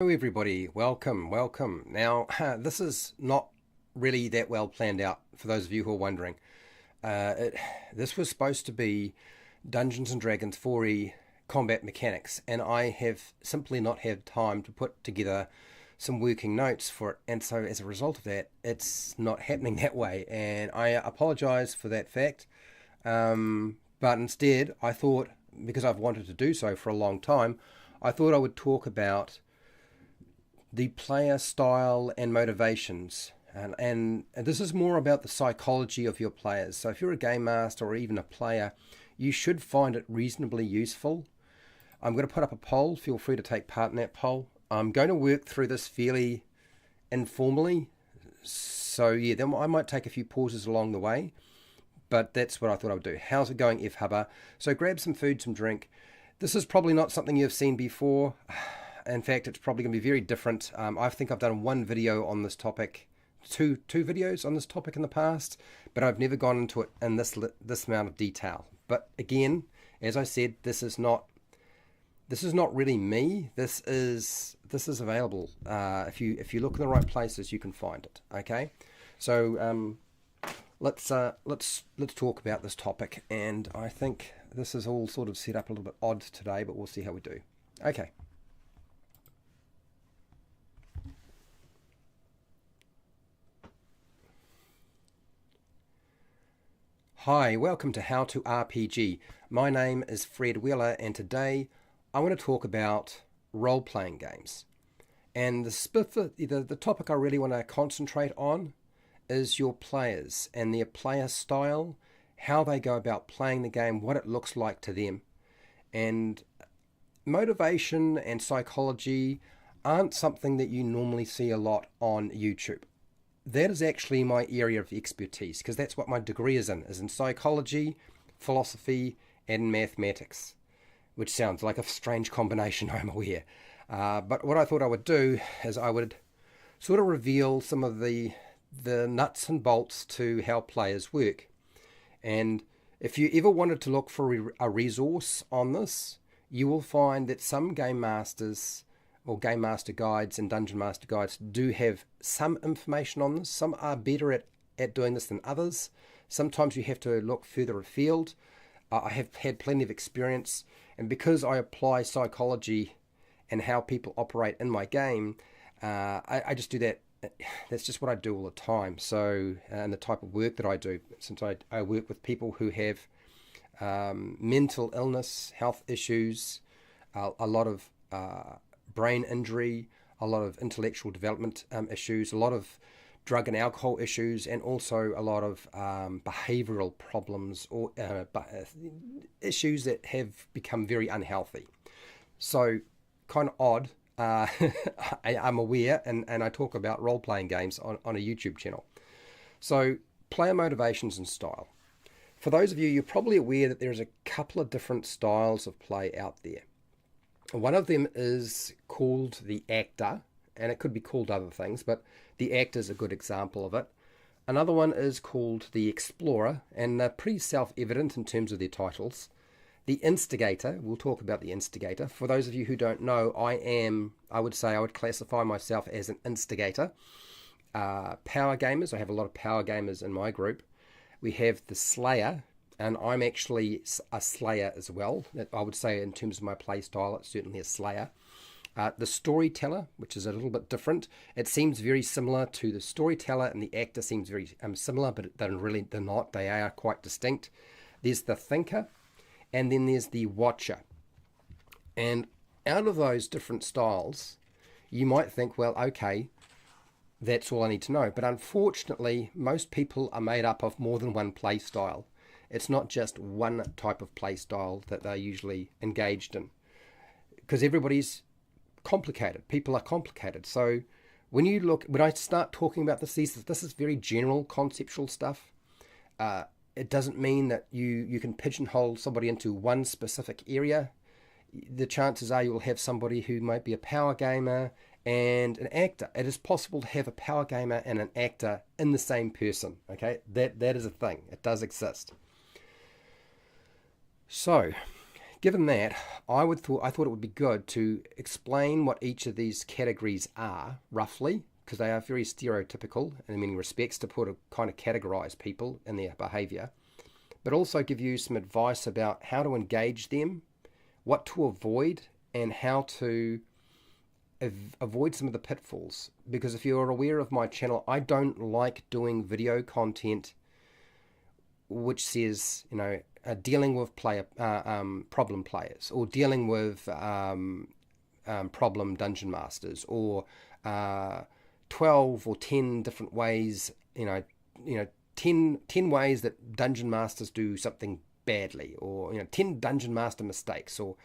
Hello everybody, welcome. Now, this is not really that well planned out for those of you who are wondering. This was supposed to be Dungeons and Dragons 4E combat mechanics, and I have simply not had time to put together some working notes for it, and so as a result of that, it's not happening that way, and I apologize for that fact. But instead, I thought, because I've wanted to do so for a long time, I thought I would talk about the player style and motivations. And this is more about the psychology of your players. So if you're a game master or even a player, you should find it reasonably useful. I'm going to put up a poll. Feel free to take part in that poll. I'm going to work through this fairly informally. So yeah, then I might take a few pauses along the way. But that's what I thought I would do. How's it going, F Hubber? So grab some food, some drink. This is probably not something you've seen before. In fact, it's probably going to be very different. I think I've done one video on this topic, two videos on this topic in the past, but I've never gone into it in this amount of detail. But again, as I said, this is not really me. This is available. If you look in the right places, you can find it. Okay, so let's talk about this topic. And I think this is all sort of set up a little bit odd today, but we'll see how we do. Okay. Hi, welcome to How to RPG. My name is Fred Wheeler, and today I want to talk about role-playing games. And the topic I really want to concentrate on is your players and their player style, how they go about playing the game, what it looks like to them. And motivation and psychology aren't something that you normally see a lot on YouTube. That is actually my area of expertise, because that's what my degree is in psychology, philosophy, and mathematics, which sounds like a strange combination, I'm aware. But what I thought I would do is I would sort of reveal some of the nuts and bolts to how players work. And if you ever wanted to look for a resource on this, you will find that some game masters or game master guides and dungeon master guides do have some information on this. Some are better at doing this than others. Sometimes you have to look further afield. I have had plenty of experience, and because I apply psychology and how people operate in my game, I just do that. That's just what I do all the time. So, and the type of work that I do, since I work with people who have mental illness, health issues, a lot of brain injury, a lot of intellectual development issues, a lot of drug and alcohol issues, and also a lot of behavioral problems or issues that have become very unhealthy. So, kind of odd. I'm aware, and I talk about role-playing games on a YouTube channel. So, player motivations and style. For those of you, you're probably aware that there's a couple of different styles of play out there. One of them is called the actor, and it could be called other things, but the actor is a good example of it. Another one is called the explorer, and they're pretty self-evident in terms of their titles. The instigator, we'll talk about the instigator. For those of you who don't know, I would classify myself as an instigator. Power gamers, I have a lot of power gamers in my group. We have the slayer, and I'm actually a slayer as well. I would say in terms of my play style, it's certainly a slayer. The storyteller, which is a little bit different. It seems very similar to the storyteller, and the actor seems very similar, but they're not. They are quite distinct. There's the thinker, and then there's the watcher. And out of those different styles, you might think, well, okay, that's all I need to know. But unfortunately, most people are made up of more than one play style. It's not just one type of play style that they're usually engaged in, because everybody's complicated. People are complicated. So when I start talking about this is very general conceptual stuff. It doesn't mean that you can pigeonhole somebody into one specific area. The chances are you will have somebody who might be a power gamer and an actor. It is possible to have a power gamer and an actor in the same person. Okay, that is a thing. It does exist. So, given that, I thought it would be good to explain what each of these categories are roughly, because they are very stereotypical in many respects to put a kind of categorize people in their behavior, but also give you some advice about how to engage them, what to avoid, and how to avoid some of the pitfalls. Because if you're aware of my channel, I don't like doing video content which says, dealing with problem players, or dealing with problem dungeon masters, or 12 or 10 different ways, 10 ways that dungeon masters do something badly, or 10 dungeon master mistakes, or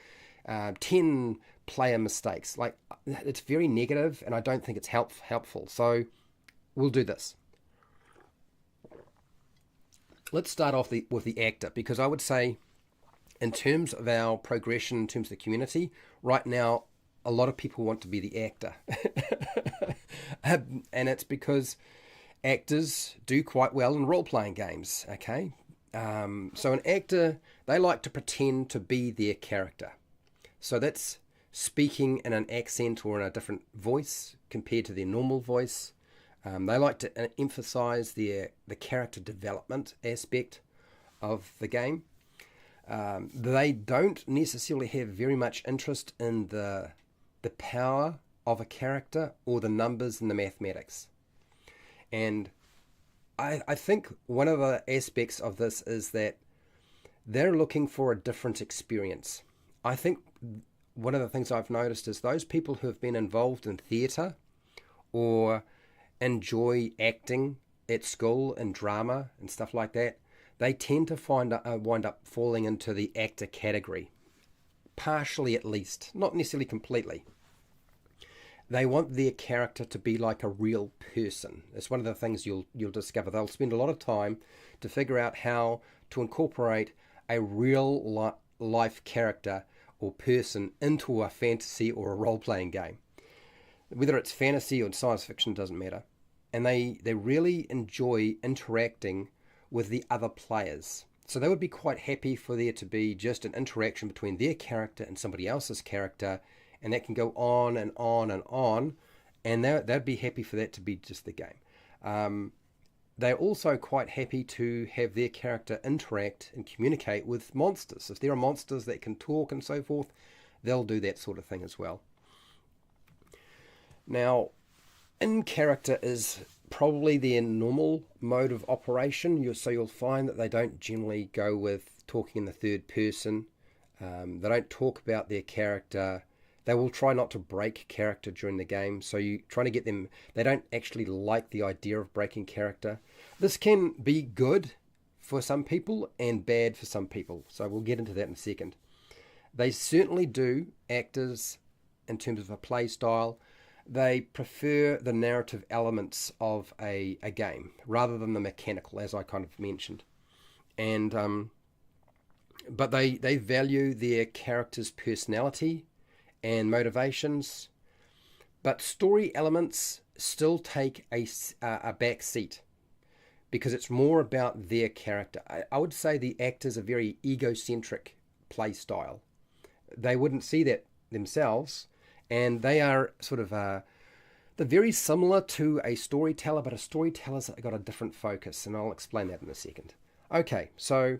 10 player mistakes. Like, it's very negative, and I don't think it's helpful. So we'll do this. Let's start off with the actor, because I would say, in terms of our progression, in terms of the community, right now, a lot of people want to be the actor. And it's because actors do quite well in role-playing games, okay? So an actor, they like to pretend to be their character. So that's speaking in an accent or in a different voice compared to their normal voice. They like to emphasize the character development aspect of the game. They don't necessarily have very much interest in the power of a character or the numbers and the mathematics. And I think one of the aspects of this is that they're looking for a different experience. I think one of the things I've noticed is those people who have been involved in theatre or enjoy acting at school and drama and stuff like that, they tend to wind up falling into the actor category, partially at least, not necessarily completely. They want their character to be like a real person. It's one of the things you'll discover. They'll spend a lot of time to figure out how to incorporate a real life character or person into a fantasy or a role-playing game. Whether it's fantasy or science fiction, doesn't matter. And they really enjoy interacting with the other players. So they would be quite happy for there to be just an interaction between their character and somebody else's character, and that can go on and on and on, and they'd be happy for that to be just the game. They're also quite happy to have their character interact and communicate with monsters. If there are monsters that can talk and so forth, they'll do that sort of thing as well. Now, in character is probably their normal mode of operation. So you'll find that they don't generally go with talking in the third person. They don't talk about their character. They will try not to break character during the game. So you're trying to get them, they don't actually like the idea of breaking character. This can be good for some people and bad for some people. So we'll get into that in a second. They certainly do, actors, in terms of a play style, they prefer the narrative elements of a game rather than the mechanical, as I kind of mentioned. And but they value their character's personality and motivations, but story elements still take a back seat because it's more about their character. I would say the actors are very egocentric play style. They wouldn't see that themselves, and they are sort of they're very similar to a storyteller, but a storyteller's got a different focus, and I'll explain that in a second. Okay, so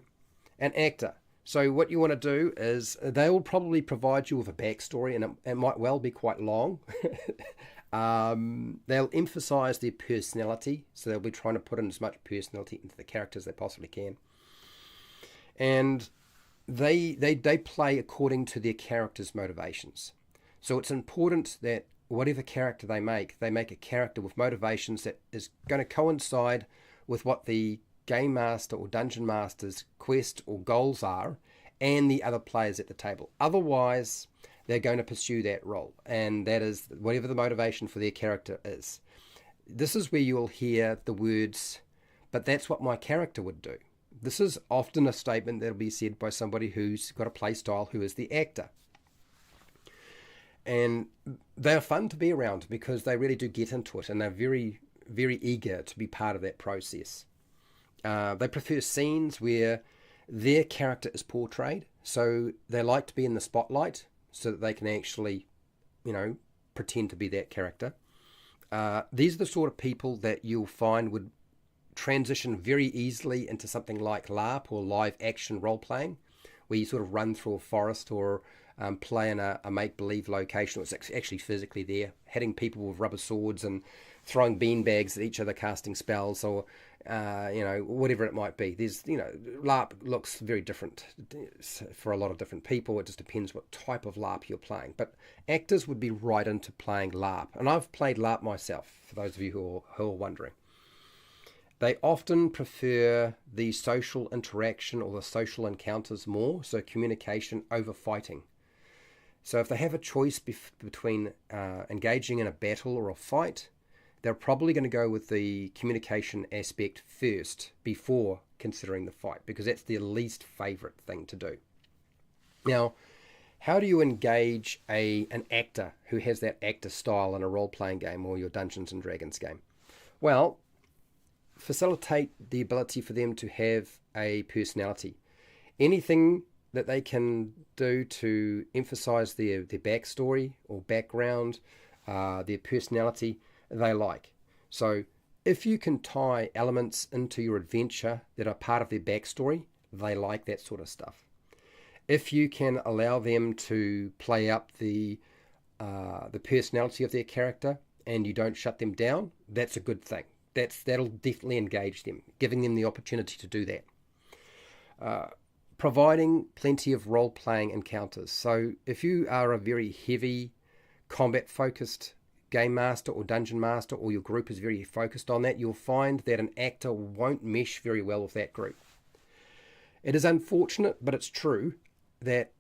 an actor. So what you want to do is they will probably provide you with a backstory, and it might well be quite long. They'll emphasize their personality, so they'll be trying to put in as much personality into the characters as they possibly can. And they play according to their character's motivations. So it's important that whatever character they make a character with motivations that is going to coincide with what the game master or dungeon master's quest or goals are and the other players at the table. Otherwise, they're going to pursue that role, and that is whatever the motivation for their character is. This is where you'll hear the words, "but that's what my character would do." This is often a statement that'll be said by somebody who's got a play style who is the actor. And they're fun to be around because they really do get into it, and they're very, very eager to be part of that process. They prefer scenes where their character is portrayed. So they like to be in the spotlight so that they can actually, pretend to be that character. These are the sort of people that you'll find would transition very easily into something like LARP or live action role playing, where you sort of run through a forest or play in a make-believe location. It's actually physically there, hitting people with rubber swords and throwing beanbags at each other, casting spells, or whatever it might be. There's, LARP looks very different for a lot of different people. It just depends what type of LARP you're playing. But actors would be right into playing LARP, and I've played LARP myself. For those of you who are wondering, they often prefer the social interaction or the social encounters more, so communication over fighting. So if they have a choice between engaging in a battle or a fight, they're probably going to go with the communication aspect first before considering the fight, because that's their least favorite thing to do. Now, how do you engage an actor who has that actor style in a role-playing game or your Dungeons & Dragons game? Well, facilitate the ability for them to have a personality. Anything that they can do to emphasize their backstory or background, their personality, they like. So if you can tie elements into your adventure that are part of their backstory, they like that sort of stuff. If you can allow them to play up the personality of their character and you don't shut them down, that's a good thing. That'll definitely engage them, giving them the opportunity to do that. Providing plenty of role-playing encounters. So if you are a very heavy combat-focused game master or dungeon master, or your group is very focused on that, you'll find that an actor won't mesh very well with that group. It is unfortunate, but it's true that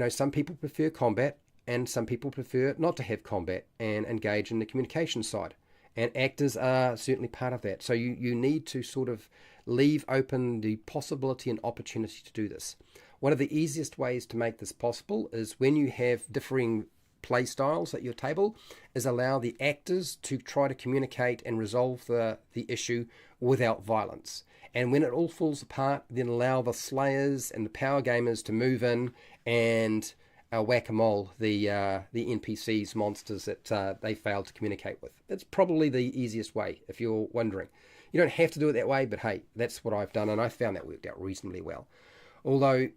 some people prefer combat and some people prefer not to have combat and engage in the communication side. And actors are certainly part of that. So you need to sort of leave open the possibility and opportunity to do this. One of the easiest ways to make this possible is when you have differing play styles at your table, is allow the actors to try to communicate and resolve the issue without violence. And when it all falls apart, then allow the slayers and the power gamers to move in and whack-a-mole the NPCs, monsters that they failed to communicate with. It's probably the easiest way, if you're wondering. You don't have to do it that way, but hey, that's what I've done, and I found that worked out reasonably well. Although,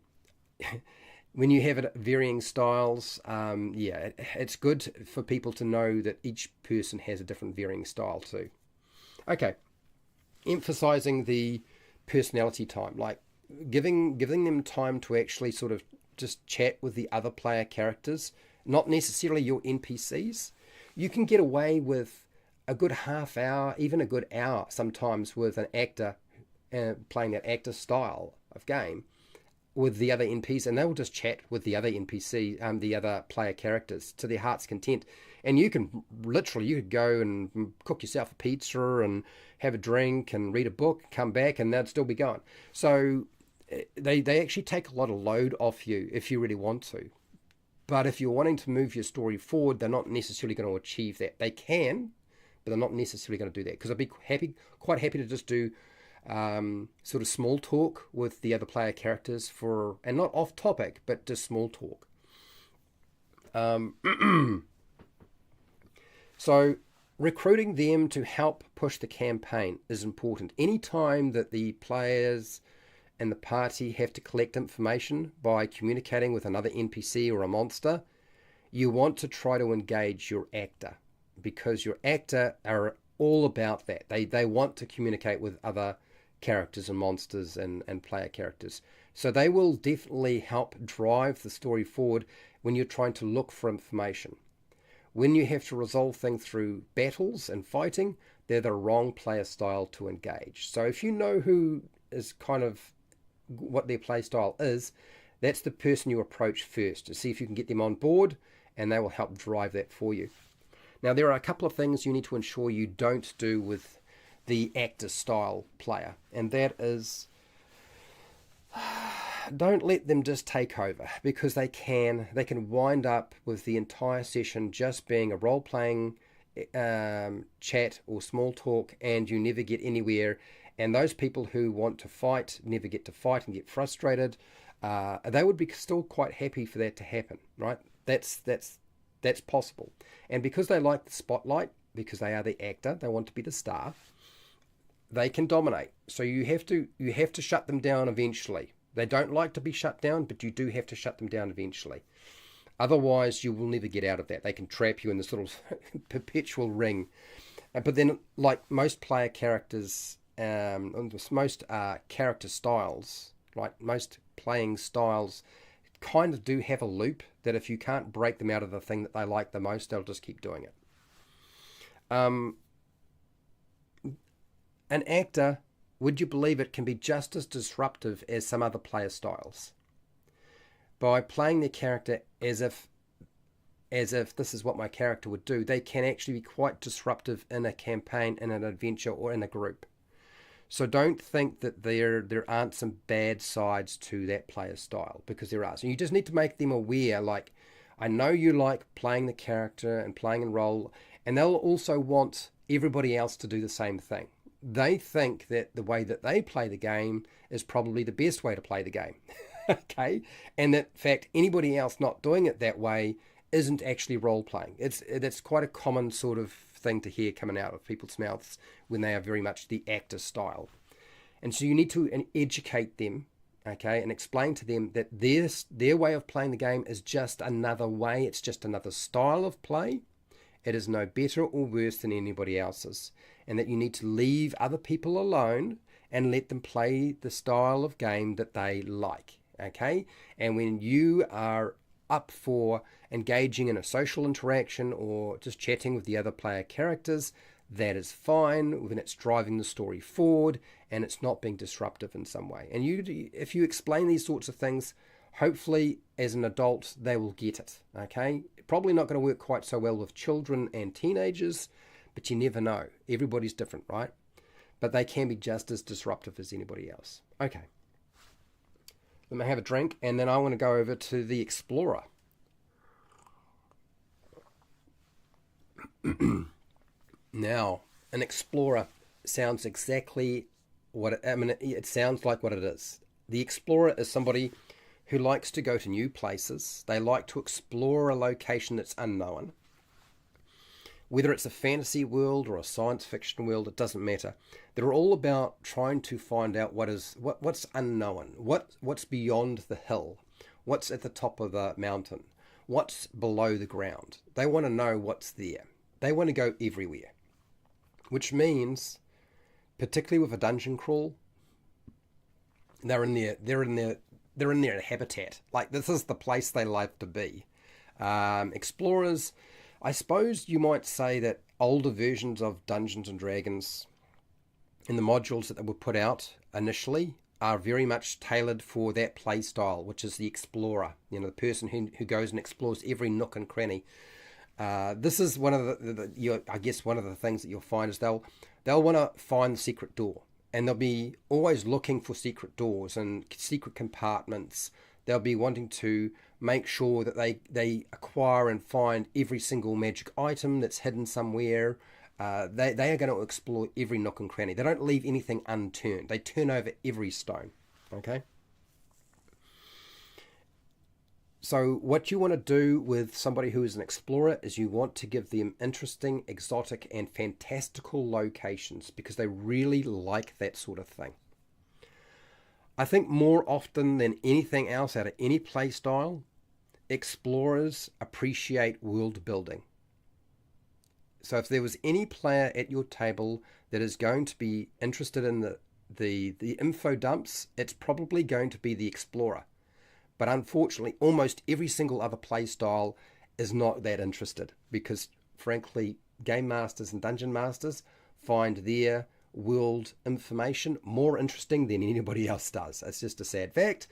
when you have it varying styles, it's good for people to know that each person has a different varying style too. Okay, emphasizing the personality time, like giving them time to actually sort of just chat with the other player characters, not necessarily your NPCs. You can get away with a good half hour, even a good hour sometimes with an actor playing that actor style of game with the other NPCs, and they'll just chat with the other NPC, the other player characters to their heart's content. And you could go and cook yourself a pizza and have a drink and read a book, come back, and they'd still be going. So they actually take a lot of load off you if you really want to. But if you're wanting to move your story forward, they're not necessarily going to achieve that. They can, but they're not necessarily going to do that, because I'd be quite happy to just do sort of small talk with the other player characters and not off topic, but just small talk. So recruiting them to help push the campaign is important. Anytime that the players and the party have to collect information by communicating with another NPC or a monster, you want to try to engage your actor, because your actor are all about that. They want to communicate with other characters and monsters and player characters. So they will definitely help drive the story forward when you're trying to look for information. When you have to resolve things through battles and fighting, they're the wrong player style to engage. So if you know who is kind of what their play style is, that's the person you approach first to see if you can get them on board, and they will help drive that for you. Now, there are a couple of things you need to ensure you don't do with the actor style player, and that is, don't let them just take over, because they can wind up with the entire session just being a role-playing chat or small talk, and you never get anywhere. And those people who want to fight never get to fight and get frustrated. they would be still quite happy for that to happen, right? That's possible. And because they like the spotlight, because they are the actor, they want to be the star, they can dominate. So you have to shut them down eventually. They don't like to be shut down, but you do have to shut them down eventually. Otherwise, you will never get out of that. They can trap you in this little perpetual ring. But then, like most player characters, most character styles, like most playing styles, kind of do have a loop that if you can't break them out of the thing that they like the most, they'll just keep doing it. An actor, would you believe it, can be just as disruptive as some other player styles. By playing their character as if this is what my character would do, they can actually be quite disruptive in a campaign, in an adventure, or in a group. So don't think that there aren't some bad sides to that player style, because there are. So you just need to make them aware, like, I know you like playing the character and playing a role, and they'll also want everybody else to do the same thing. They think that the way that they play the game is probably the best way to play the game. Okay? And that, in fact, anybody else not doing it that way isn't actually role-playing. That's quite a common sort of thing to hear coming out of people's mouths when they are very much the actor style. And so you need to educate them, okay, and explain to them that their way of playing the game is just another way. It's just another style of play. It is no better or worse than anybody else's. And that you need to leave other people alone and let them play the style of game that they like. Okay, and when you are up for engaging in a social interaction or just chatting with the other player characters, that is fine when it's driving the story forward and it's not being disruptive in some way. And if you explain these sorts of things, hopefully as an adult they will get it. Okay, probably not going to work quite so well with children and teenagers, but you never know. Everybody's different, right? But they can be just as disruptive as anybody else. Okay. Let me have a drink, and then I want to go over to the Explorer. Now, an Explorer sounds exactly it sounds like what it is. The Explorer is somebody who likes to go to new places. They like to explore a location that's unknown. Whether it's a fantasy world or a science fiction world, it doesn't matter. They're all about trying to find out what's unknown, what's beyond the hill, what's at the top of the mountain, what's below the ground. They want to know what's there. They want to go everywhere, which means, particularly with a dungeon crawl, they're in their habitat. Like, this is the place they like to be. Explorers, I suppose you might say that older versions of Dungeons and Dragons in the modules that they were put out initially are very much tailored for that play style, which is the explorer, the person who goes and explores every nook and cranny. This is one of one of the things that you'll find is they'll want to find the secret door, and they'll be always looking for secret doors and secret compartments. They'll be wanting to make sure that they acquire and find every single magic item that's hidden somewhere. They are going to explore every nook and cranny. They don't leave anything unturned. They turn over every stone. Okay? So what you want to do with somebody who is an explorer is you want to give them interesting, exotic, and fantastical locations, because they really like that sort of thing. I think more often than anything else out of any play style, explorers appreciate world building. So if there was any player at your table that is going to be interested in the info dumps, it's probably going to be the explorer. But unfortunately, almost every single other play style is not that interested, because frankly, game masters and dungeon masters find their world information more interesting than anybody else does. It's just a sad fact.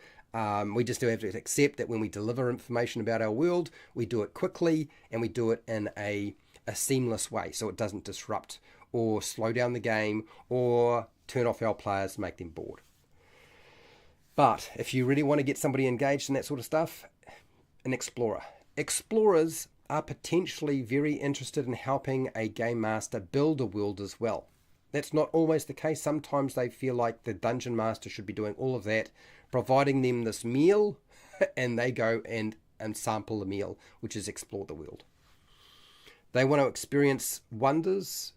We just do have to accept that when we deliver information about our world, we do it quickly and we do it in a seamless way, so it doesn't disrupt or slow down the game or turn off our players, make them bored. But if you really want to get somebody engaged in that sort of stuff, an explorer. Explorers are potentially very interested in helping a game master build a world as well. That's not always the case. Sometimes they feel like the dungeon master should be doing all of that providing them this meal, and they go and sample the meal, which is explore the world. They want to experience wonders.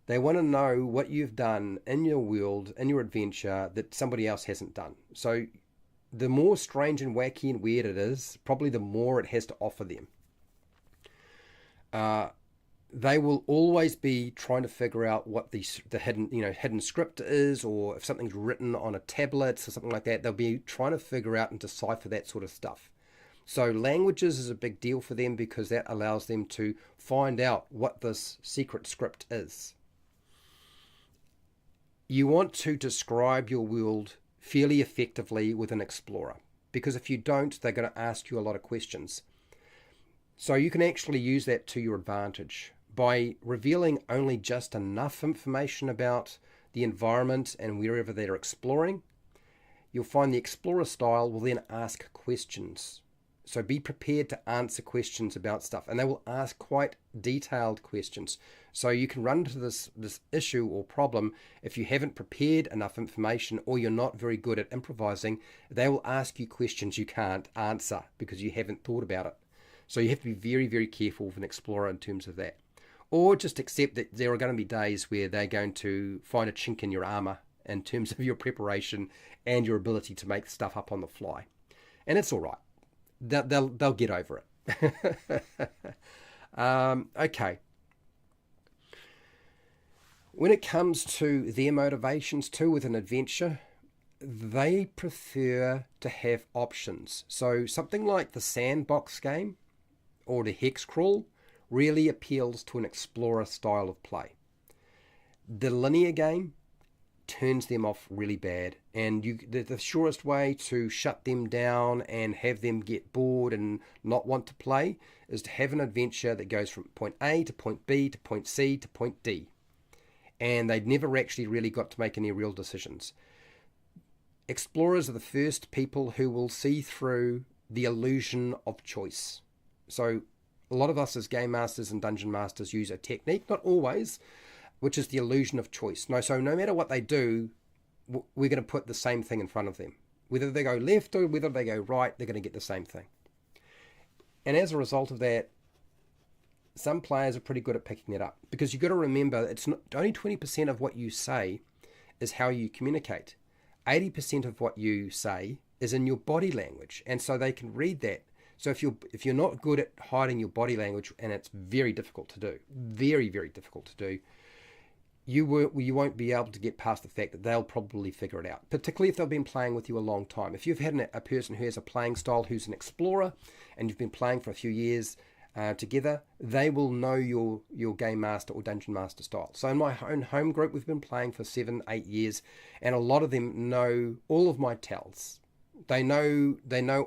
They want to know what you've done in your world, in your adventure, that somebody else hasn't done. So the more strange and wacky and weird it is, probably the more it has to offer them. They will always be trying to figure out what the hidden script is, or if something's written on a tablet or something like that, they'll be trying to figure out and decipher that sort of stuff. So languages is a big deal for them because that allows them to find out what this secret script is. You want to describe your world fairly effectively with an explorer, because if you don't, they're going to ask you a lot of questions. So you can actually use that to your advantage by revealing only just enough information about the environment and wherever they're exploring. You'll find the explorer style will then ask questions. So be prepared to answer questions about stuff, and they will ask quite detailed questions. So you can run into this issue or problem if you haven't prepared enough information, or you're not very good at improvising. They will ask you questions you can't answer because you haven't thought about it. So you have to be very, very careful with an explorer in terms of that. Or just accept that there are going to be days where they're going to find a chink in your armor in terms of your preparation and your ability to make stuff up on the fly. And it's all right. They'll get over it. Okay. When it comes to their motivations too with an adventure, they prefer to have options. So something like the sandbox game or the hex crawl really appeals to an explorer style of play. The linear game turns them off really bad, and the surest way to shut them down and have them get bored and not want to play is to have an adventure that goes from point A to point B to point C to point D, and they'd never actually really got to make any real decisions. Explorers are the first people who will see through the illusion of choice. So a lot of us as game masters and dungeon masters use a technique, not always, which is the illusion of choice. So no matter what they do, we're going to put the same thing in front of them. Whether they go left or whether they go right, they're going to get the same thing. And as a result of that, some players are pretty good at picking it up, because you've got to remember it's not only 20% of what you say is how you communicate. 80% of what you say is in your body language, and so they can read that. So if you're not good at hiding your body language, and it's very difficult to do, very, very difficult to do, you won't be able to get past the fact that they'll probably figure it out, particularly if they've been playing with you a long time. If you've had a person who has a playing style who's an explorer, and you've been playing for a few years together, they will know your game master or dungeon master style. So in my own home group, we've been playing for 7-8 years, and a lot of them know all of my tells. They know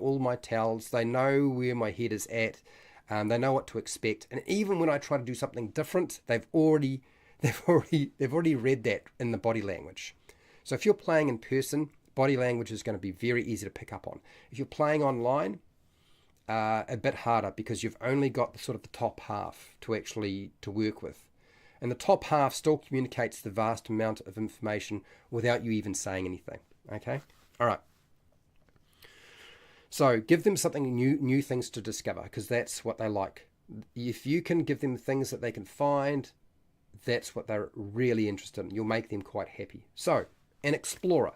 all my tells. They know where my head is at. They know what to expect. And even when I try to do something different, they've already read that in the body language. So if you're playing in person, body language is going to be very easy to pick up on. If you're playing online, a bit harder, because you've only got the top half to work with. And the top half still communicates the vast amount of information without you even saying anything. Okay? All right. So give them something new things to discover, because that's what they like. If you can give them things that they can find, that's what they're really interested in. You'll make them quite happy. So, an explorer.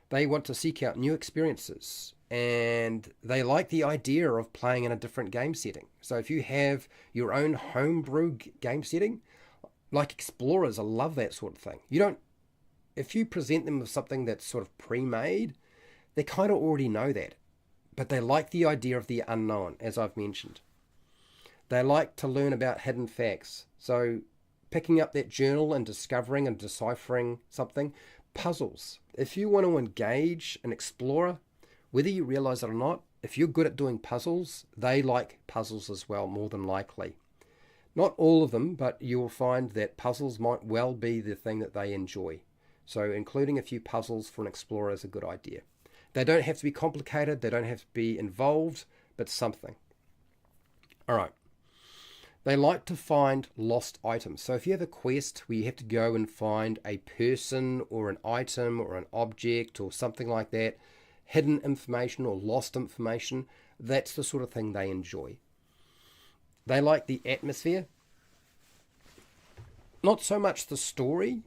They want to seek out new experiences, and they like the idea of playing in a different game setting. So if you have your own homebrew game setting, like explorers, I love that sort of thing. If you present them with something that's sort of pre-made, they kind of already know that. But they like the idea of the unknown, as I've mentioned. They like to learn about hidden facts. So picking up that journal and discovering and deciphering something. Puzzles. If you want to engage an explorer, whether you realize it or not, if you're good at doing puzzles, they like puzzles as well, more than likely. Not all of them, but you will find that puzzles might well be the thing that they enjoy. So including a few puzzles for an explorer is a good idea. They don't have to be complicated, they don't have to be involved, but something. All right. They like to find lost items. So if you have a quest where you have to go and find a person or an item or an object or something like that hidden information or lost information, that's the sort of thing they enjoy. They like the atmosphere, not so much the story.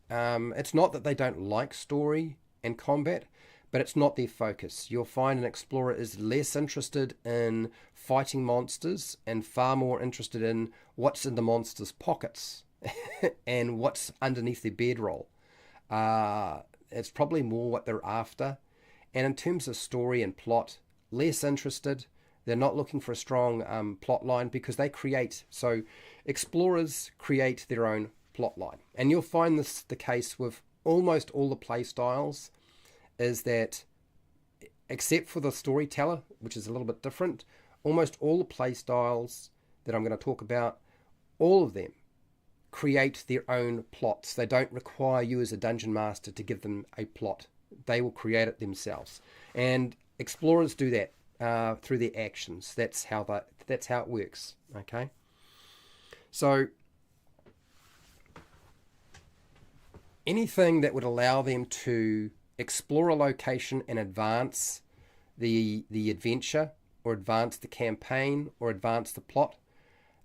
It's not that they don't like story and combat, but it's not their focus. You'll find an explorer is less interested in fighting monsters and far more interested in what's in the monster's pockets and what's underneath their bedroll. It's probably more what they're after. And in terms of story and plot, less interested. They're not looking for a strong plot line because they create. So explorers create their own plot line. And you'll find this the case with almost all the play styles, is that except for the storyteller, which is a little bit different, almost all the play styles that I'm going to talk about, all of them create their own plots. They don't require you as a dungeon master to give them a plot. They will create it themselves. And explorers do that through their actions. That's how it works. Okay. So anything that would allow them to explore a location and advance the adventure, or advance the campaign, or advance the plot,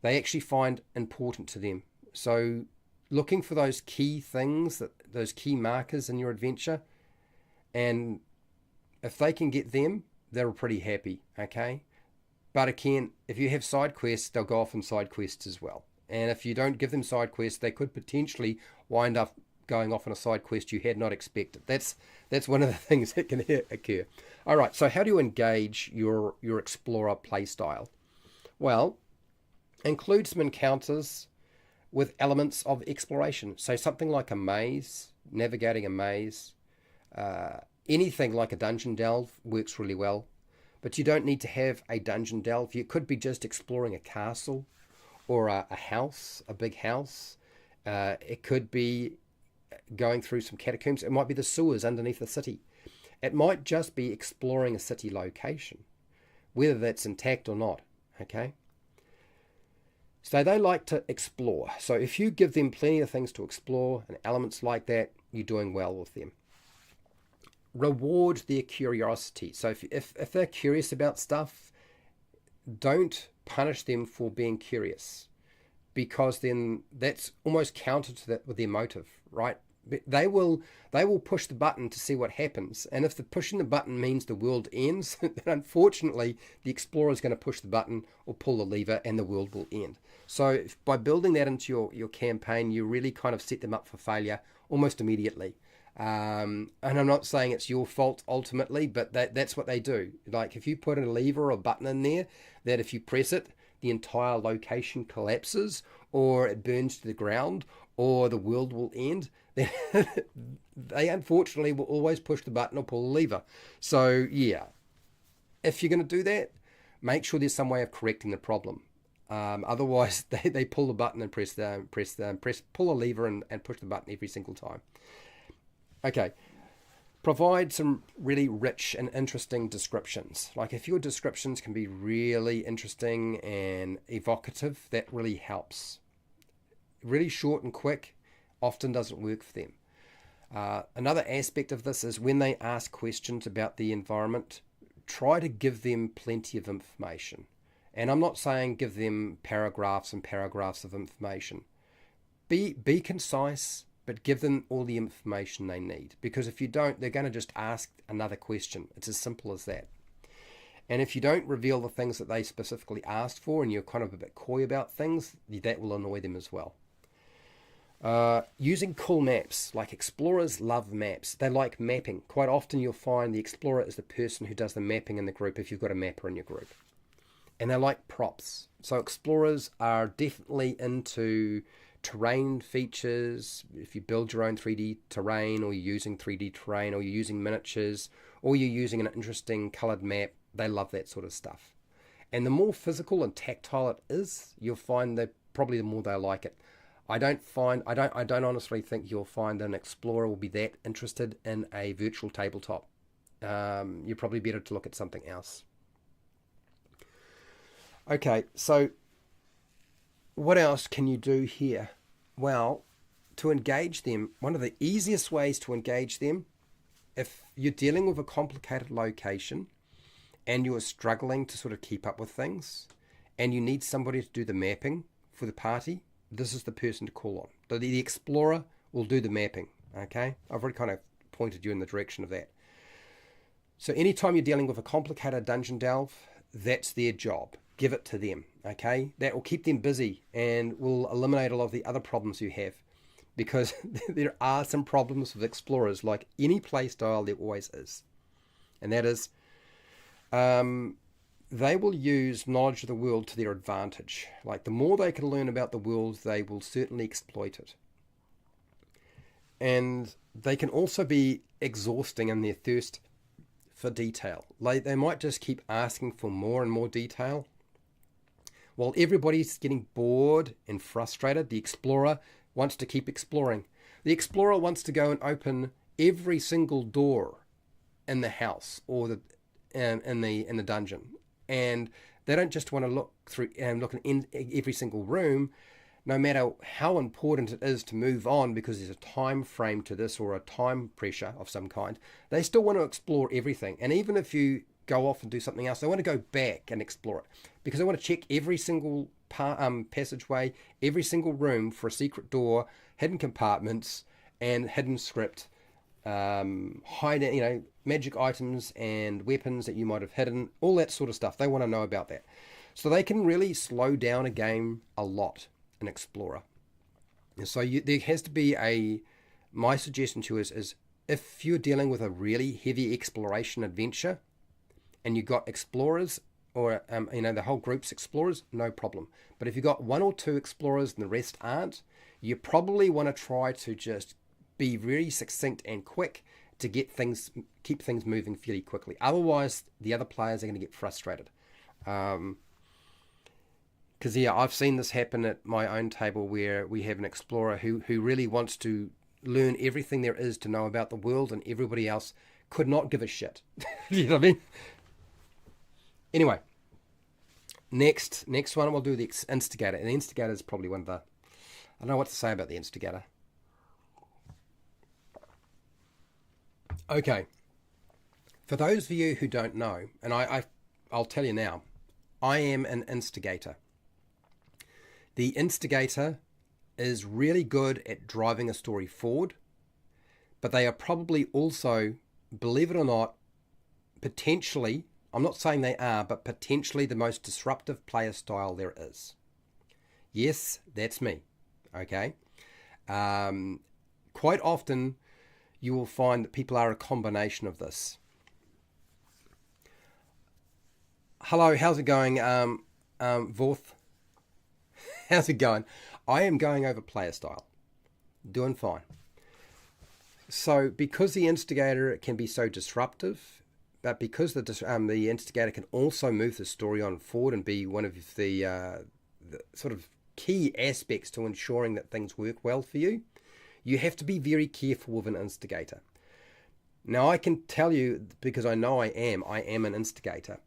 they actually find important to them. So looking for those key things, those key markers in your adventure, and if they can get them, they're pretty happy. Okay. But again, if you have side quests, they'll go off on side quests as well. And if you don't give them side quests, they could potentially wind up going off on a side quest you had not expected. That's one of the things that can occur. All right, so how do you engage your explorer playstyle? Well, include some encounters with elements of exploration. So something like a maze, navigating a maze, anything like a dungeon delve works really well. But you don't need to have a dungeon delve. You could be just exploring a castle or a house, a big house. It could be going through some catacombs. It might be the sewers underneath the city. It might just be exploring a city location, whether that's intact or not. Okay. So they like to explore. So if you give them plenty of things to explore and elements like that, you're doing well with them. Reward their curiosity. So if they're curious about stuff, don't punish them for being curious, because then that's almost counter to that with their motive, right? They will push the button to see what happens, and if the pushing the button means the world ends, then unfortunately the explorer is going to push the button or pull the lever, and the world will end. So by building that into your campaign, you really kind of set them up for failure almost immediately. And I'm not saying it's your fault ultimately, but that's what they do. Like if you put a lever or a button in there, that if you press it, the entire location collapses, or it burns to the ground, or the world will end, then they unfortunately will always push the button or pull the lever. So yeah, if you're going to do that, make sure there's some way of correcting the problem. Otherwise, they pull the button and pull a lever and push the button every single time. Okay, provide some really rich and interesting descriptions. Like if your descriptions can be really interesting and evocative, that really helps. Really short and quick often doesn't work for them. Another aspect of this is when they ask questions about the environment, try to give them plenty of information. And I'm not saying give them paragraphs and paragraphs of information. Be concise, but give them all the information they need. Because if you don't, they're going to just ask another question. It's as simple as that. And if you don't reveal the things that they specifically asked for, and you're kind of a bit coy about things, that will annoy them as well. Using cool maps. Like explorers love maps. They like mapping. Quite often you'll find the explorer is the person who does the mapping in the group if you've got a mapper in your group. And they like props. So explorers are definitely into terrain features. If you build your own 3D terrain, or you're using 3D terrain, or you're using miniatures, or you're using an interesting colored map, they love that sort of stuff. And the more physical and tactile it is, you'll find that probably the more they like it. I don't honestly think you'll find that an explorer will be that interested in a virtual tabletop. You're probably better to look at something else. Okay, so what else can you do here? Well, to engage them, one of the easiest ways to engage them if you're dealing with a complicated location and you're struggling to sort of keep up with things and you need somebody to do the mapping for the party, this is the person to call on. The explorer will do the mapping, okay? I've already kind of pointed you in the direction of that. So anytime you're dealing with a complicated dungeon delve, that's their job. Give it to them, okay? That will keep them busy and will eliminate a lot of the other problems you have, because there are some problems with explorers, like any play style there always is. And that is, they will use knowledge of the world to their advantage. Like, the more they can learn about the world, they will certainly exploit it. And they can also be exhausting in their thirst for detail. Like, they might just keep asking for more and more detail. While everybody's getting bored and frustrated, the explorer wants to keep exploring. The explorer wants to go and open every single door in the house or in the dungeon. And they don't just want to look through and look in every single room, no matter how important it is to move on, because there's a time frame to this or a time pressure of some kind. They still want to explore everything. And even if you go off and do something else, they want to go back and explore it, because they want to check every single passageway, every single room for a secret door, hidden compartments, and hidden script, hiding, magic items and weapons that you might have hidden, all that sort of stuff. They want to know about that. So they can really slow down a game a lot, an explorer. And so there has to be my suggestion to you is if you're dealing with a really heavy exploration adventure and you've got explorers, or the whole group's explorers, no problem. But if you've got one or two explorers and the rest aren't, you probably want to try to just be very succinct and quick to keep things moving fairly quickly. Otherwise, the other players are going to get frustrated. Because I've seen this happen at my own table, where we have an explorer who really wants to learn everything there is to know about the world, and everybody else could not give a shit. You know what I mean? Anyway, next one we'll do the instigator. And the instigator is probably one of the... I don't know what to say about the instigator. Okay. For those of you who don't know, and I'll tell you now, I am an instigator. The instigator is really good at driving a story forward, but they are probably also, believe it or not, potentially... I'm not saying they are, but potentially the most disruptive player style there is. Yes, that's me. Okay. Quite often you will find that people are a combination of this. Hello, how's it going, Vorth? How's it going? I am going over player style. Doing fine. So because the instigator can be so disruptive, but because the instigator can also move the story on forward and be one of the sort of key aspects to ensuring that things work well for you, you have to be very careful with an instigator. Now, I can tell you, because I know I am an instigator.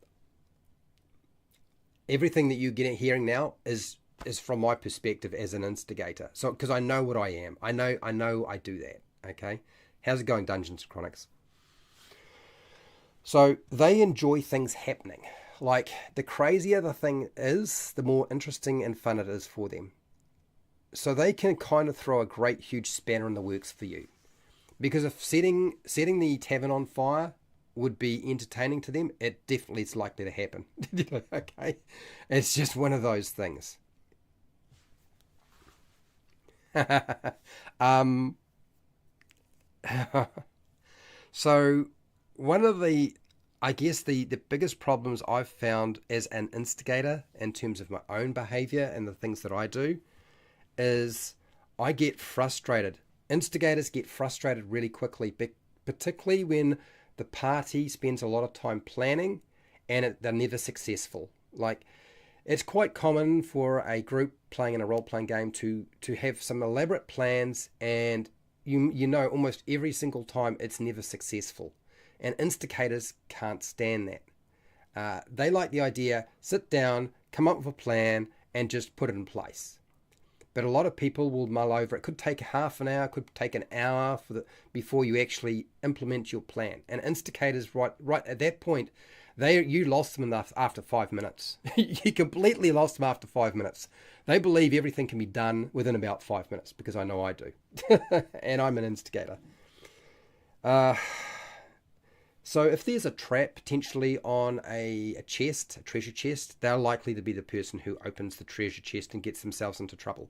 Everything that you're hearing now is from my perspective as an instigator. So, because I know what I am. I know I do that. Okay? How's it going, Dungeons & Chronics? So they enjoy things happening. Like, the crazier the thing is, the more interesting and fun it is for them. So they can kind of throw a great huge spanner in the works for you. Because if setting the tavern on fire would be entertaining to them, it definitely is likely to happen. Okay? It's just one of those things. So one of the biggest problems I've found as an instigator in terms of my own behavior and the things that I do is I get frustrated. Instigators get frustrated really quickly, particularly when the party spends a lot of time planning and they're never successful. Like, it's quite common for a group playing in a role-playing game to have some elaborate plans, and you know almost every single time it's never successful. And instigators can't stand that. They like the idea, sit down, come up with a plan, and just put it in place. But a lot of people will mull over. It could take half an hour, could take an hour before you actually implement your plan. And instigators, right at that point, you lost them after 5 minutes. You completely lost them after 5 minutes. They believe everything can be done within about 5 minutes, because I know I do. And I'm an instigator. So if there's a trap potentially on a treasure chest, they're likely to be the person who opens the treasure chest and gets themselves into trouble.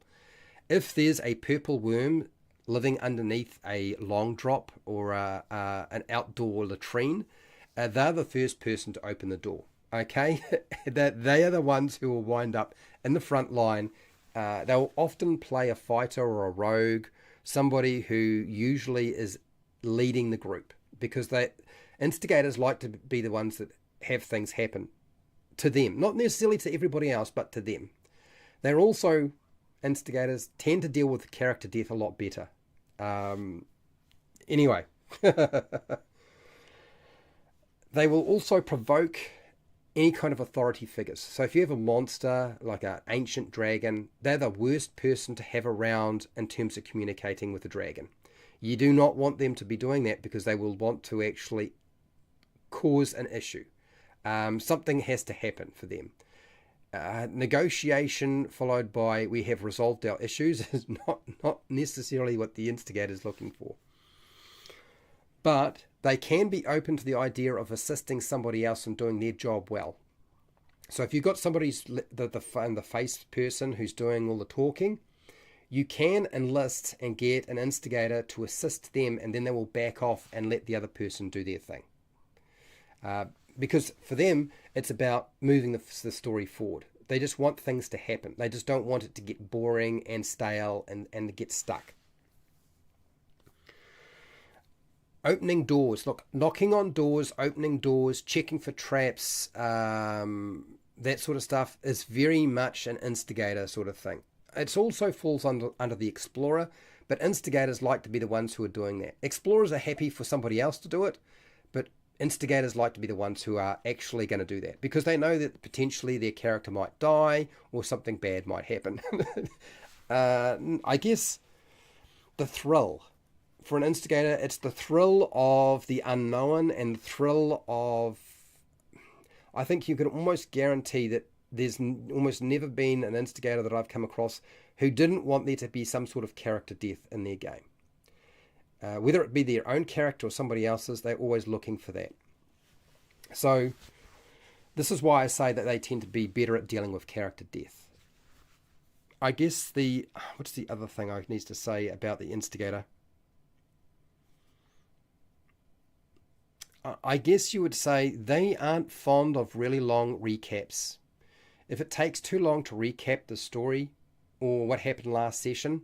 If there's a purple worm living underneath a long drop or an outdoor latrine, they're the first person to open the door. Okay, they are the ones who will wind up in the front line. They'll often play a fighter or a rogue, somebody who usually is leading the group, because instigators like to be the ones that have things happen to them, not necessarily to everybody else, but to them. They're also, instigators tend to deal with character death a lot better. Anyway, they will also provoke any kind of authority figures. So if you have a monster like an ancient dragon, they're the worst person to have around in terms of communicating with the dragon. You do not want them to be doing that, because they will want to actually cause an issue. Something has to happen for them. Negotiation followed by we have resolved our issues is not necessarily what the instigator is looking for. But they can be open to the idea of assisting somebody else in doing their job well. So if you've got somebody's the face person who's doing all the talking, you can enlist and get an instigator to assist them, and then they will back off and let the other person do their thing. Because for them, it's about moving the story forward. They just want things to happen. They just don't want it to get boring and stale and get stuck. Opening doors. Look, knocking on doors, opening doors, checking for traps, that sort of stuff is very much an instigator sort of thing. It also falls under the explorer, but instigators like to be the ones who are doing that. Explorers are happy for somebody else to do it, but instigators like to be the ones who are actually going to do that, because they know that potentially their character might die or something bad might happen. I guess the thrill. For an instigator, it's the thrill of the unknown and the thrill of... I think you can almost guarantee that there's almost never been an instigator that I've come across who didn't want there to be some sort of character death in their game. Whether it be their own character or somebody else's, they're always looking for that. So this is why I say that they tend to be better at dealing with character death. I guess what's the other thing I need to say about the instigator? I guess you would say they aren't fond of really long recaps. If it takes too long to recap the story or what happened last session,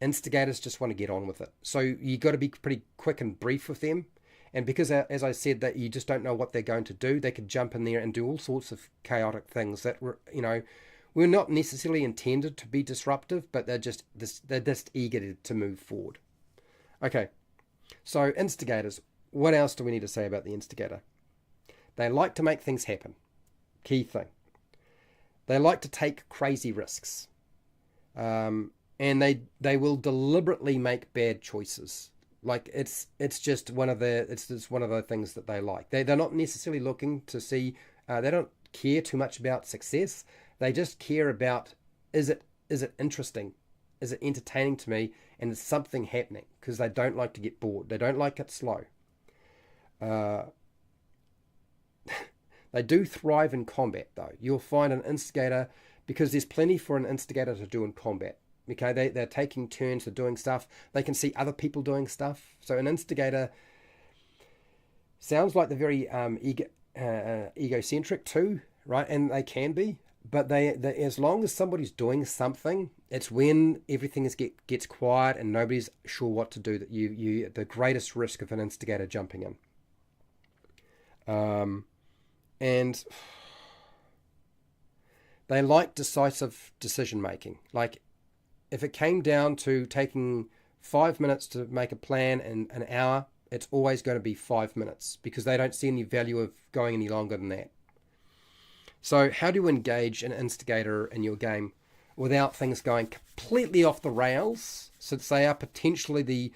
instigators just want to get on with it. So you got to be pretty quick and brief with them. And because, as I said, that you just don't know what they're going to do, they could jump in there and do all sorts of chaotic things that were not necessarily intended to be disruptive, but they're just eager to move forward. Okay, so instigators. What else do we need to say about the instigator? They like to make things happen. Key thing. They like to take crazy risks. And they will deliberately make bad choices. Like it's just one of the things that they like. They're not necessarily looking to see. They don't care too much about success. They just care about is it interesting, is it entertaining to me, and is something happening, because they don't like to get bored. They don't like it slow. They do thrive in combat, though. You'll find an instigator, because there's plenty for an instigator to do in combat. Okay, they're taking turns, they're doing stuff. They can see other people doing stuff. So an instigator sounds like they're very egocentric too, right? And they can be. But they as long as somebody's doing something, it's when everything gets quiet and nobody's sure what to do that you the greatest risk of an instigator jumping in. And they like decisive decision making. Like if it came down to taking 5 minutes to make a plan in an hour, it's always going to be 5 minutes, because they don't see any value of going any longer than that. So how do you engage an instigator in your game? without things going completely off the rails, since they are potentially the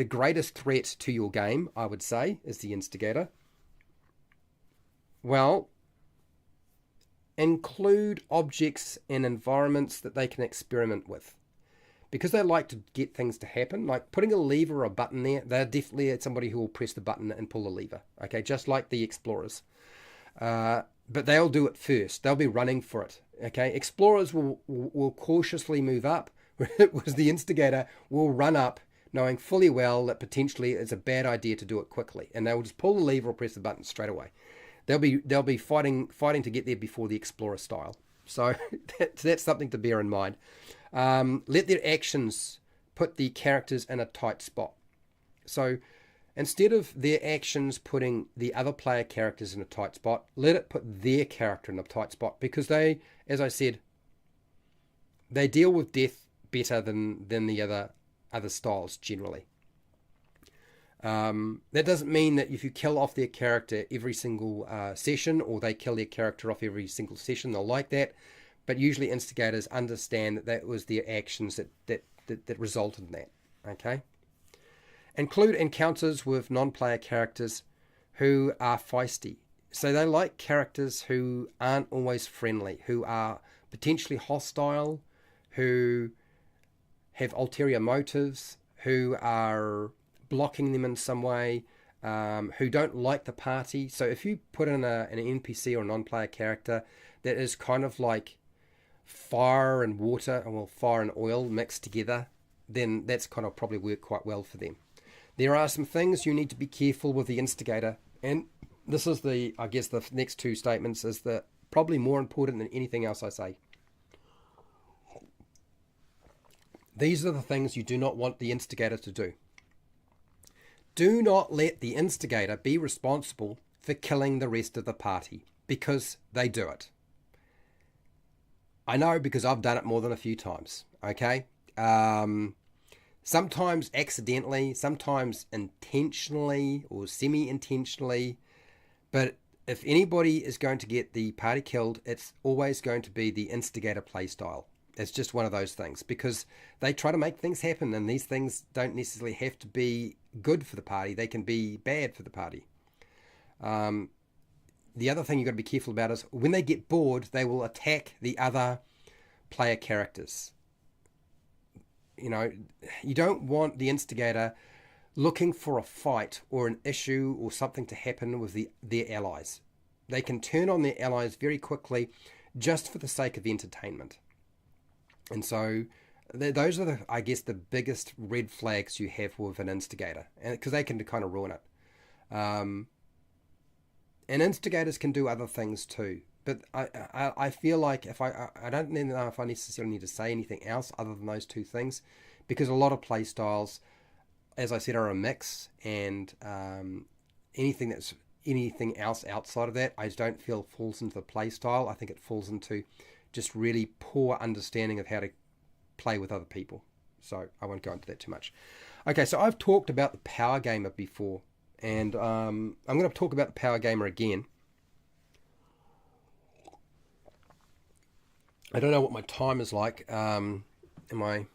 greatest threat to your game, I would say, is the instigator. Well, include objects and environments that they can experiment with. Because they like to get things to happen, like putting a lever or a button there, they're definitely somebody who will press the button and pull the lever. Okay, just like the explorers. But they'll do it first. They'll be running for it. Okay, explorers will cautiously move up, whereas the instigator will run up, knowing fully well that potentially it's a bad idea to do it quickly, and they will just pull the lever or press the button straight away. They'll be fighting to get there before the explorer style. So that's something to bear in mind. Let their actions put the characters in a tight spot. So instead of their actions putting the other player characters in a tight spot, let it put their character in a tight spot, because they, as I said, they deal with death better than the other styles generally. That doesn't mean that if you kill off their character every single session, or they kill their character off every single session, they'll like that. But usually instigators understand that was their actions that resulted in that. Okay. Include encounters with non-player characters who are feisty. So they like characters who aren't always friendly, who are potentially hostile, who have ulterior motives, who are blocking them in some way, who don't like the party. So if you put in an NPC or a non-player character that is kind of like fire and water, well, fire and oil mixed together, then that's kind of probably work quite well for them. There are some things you need to be careful with the instigator, and this is the next two statements is the probably more important than anything else I say. These are the things you do not want the instigator to do. Do not let the instigator be responsible for killing the rest of the party, because they do it. I know, because I've done it more than a few times, okay? Sometimes accidentally, sometimes intentionally or semi-intentionally, but if anybody is going to get the party killed, it's always going to be the instigator playstyle. It's just one of those things, because they try to make things happen, and these things don't necessarily have to be good for the party. They can be bad for the party. The other thing you've got to be careful about is when they get bored, they will attack the other player characters. You know, you don't want the instigator looking for a fight or an issue or something to happen with their allies. They can turn on their allies very quickly just for the sake of entertainment. And so those are, the biggest red flags you have with an instigator, because they can kind of ruin it. And instigators can do other things too. But I feel like I don't know if I necessarily need to say anything else other than those two things, because a lot of play styles, as I said, are a mix, and anything else outside of that, I don't feel falls into the play style. I think it falls into just really poor understanding of how to play with other people. So I won't go into that too much. Okay, so I've talked about the power gamer before, and I'm going to talk about the power gamer again. I don't know what my time is like. Okay,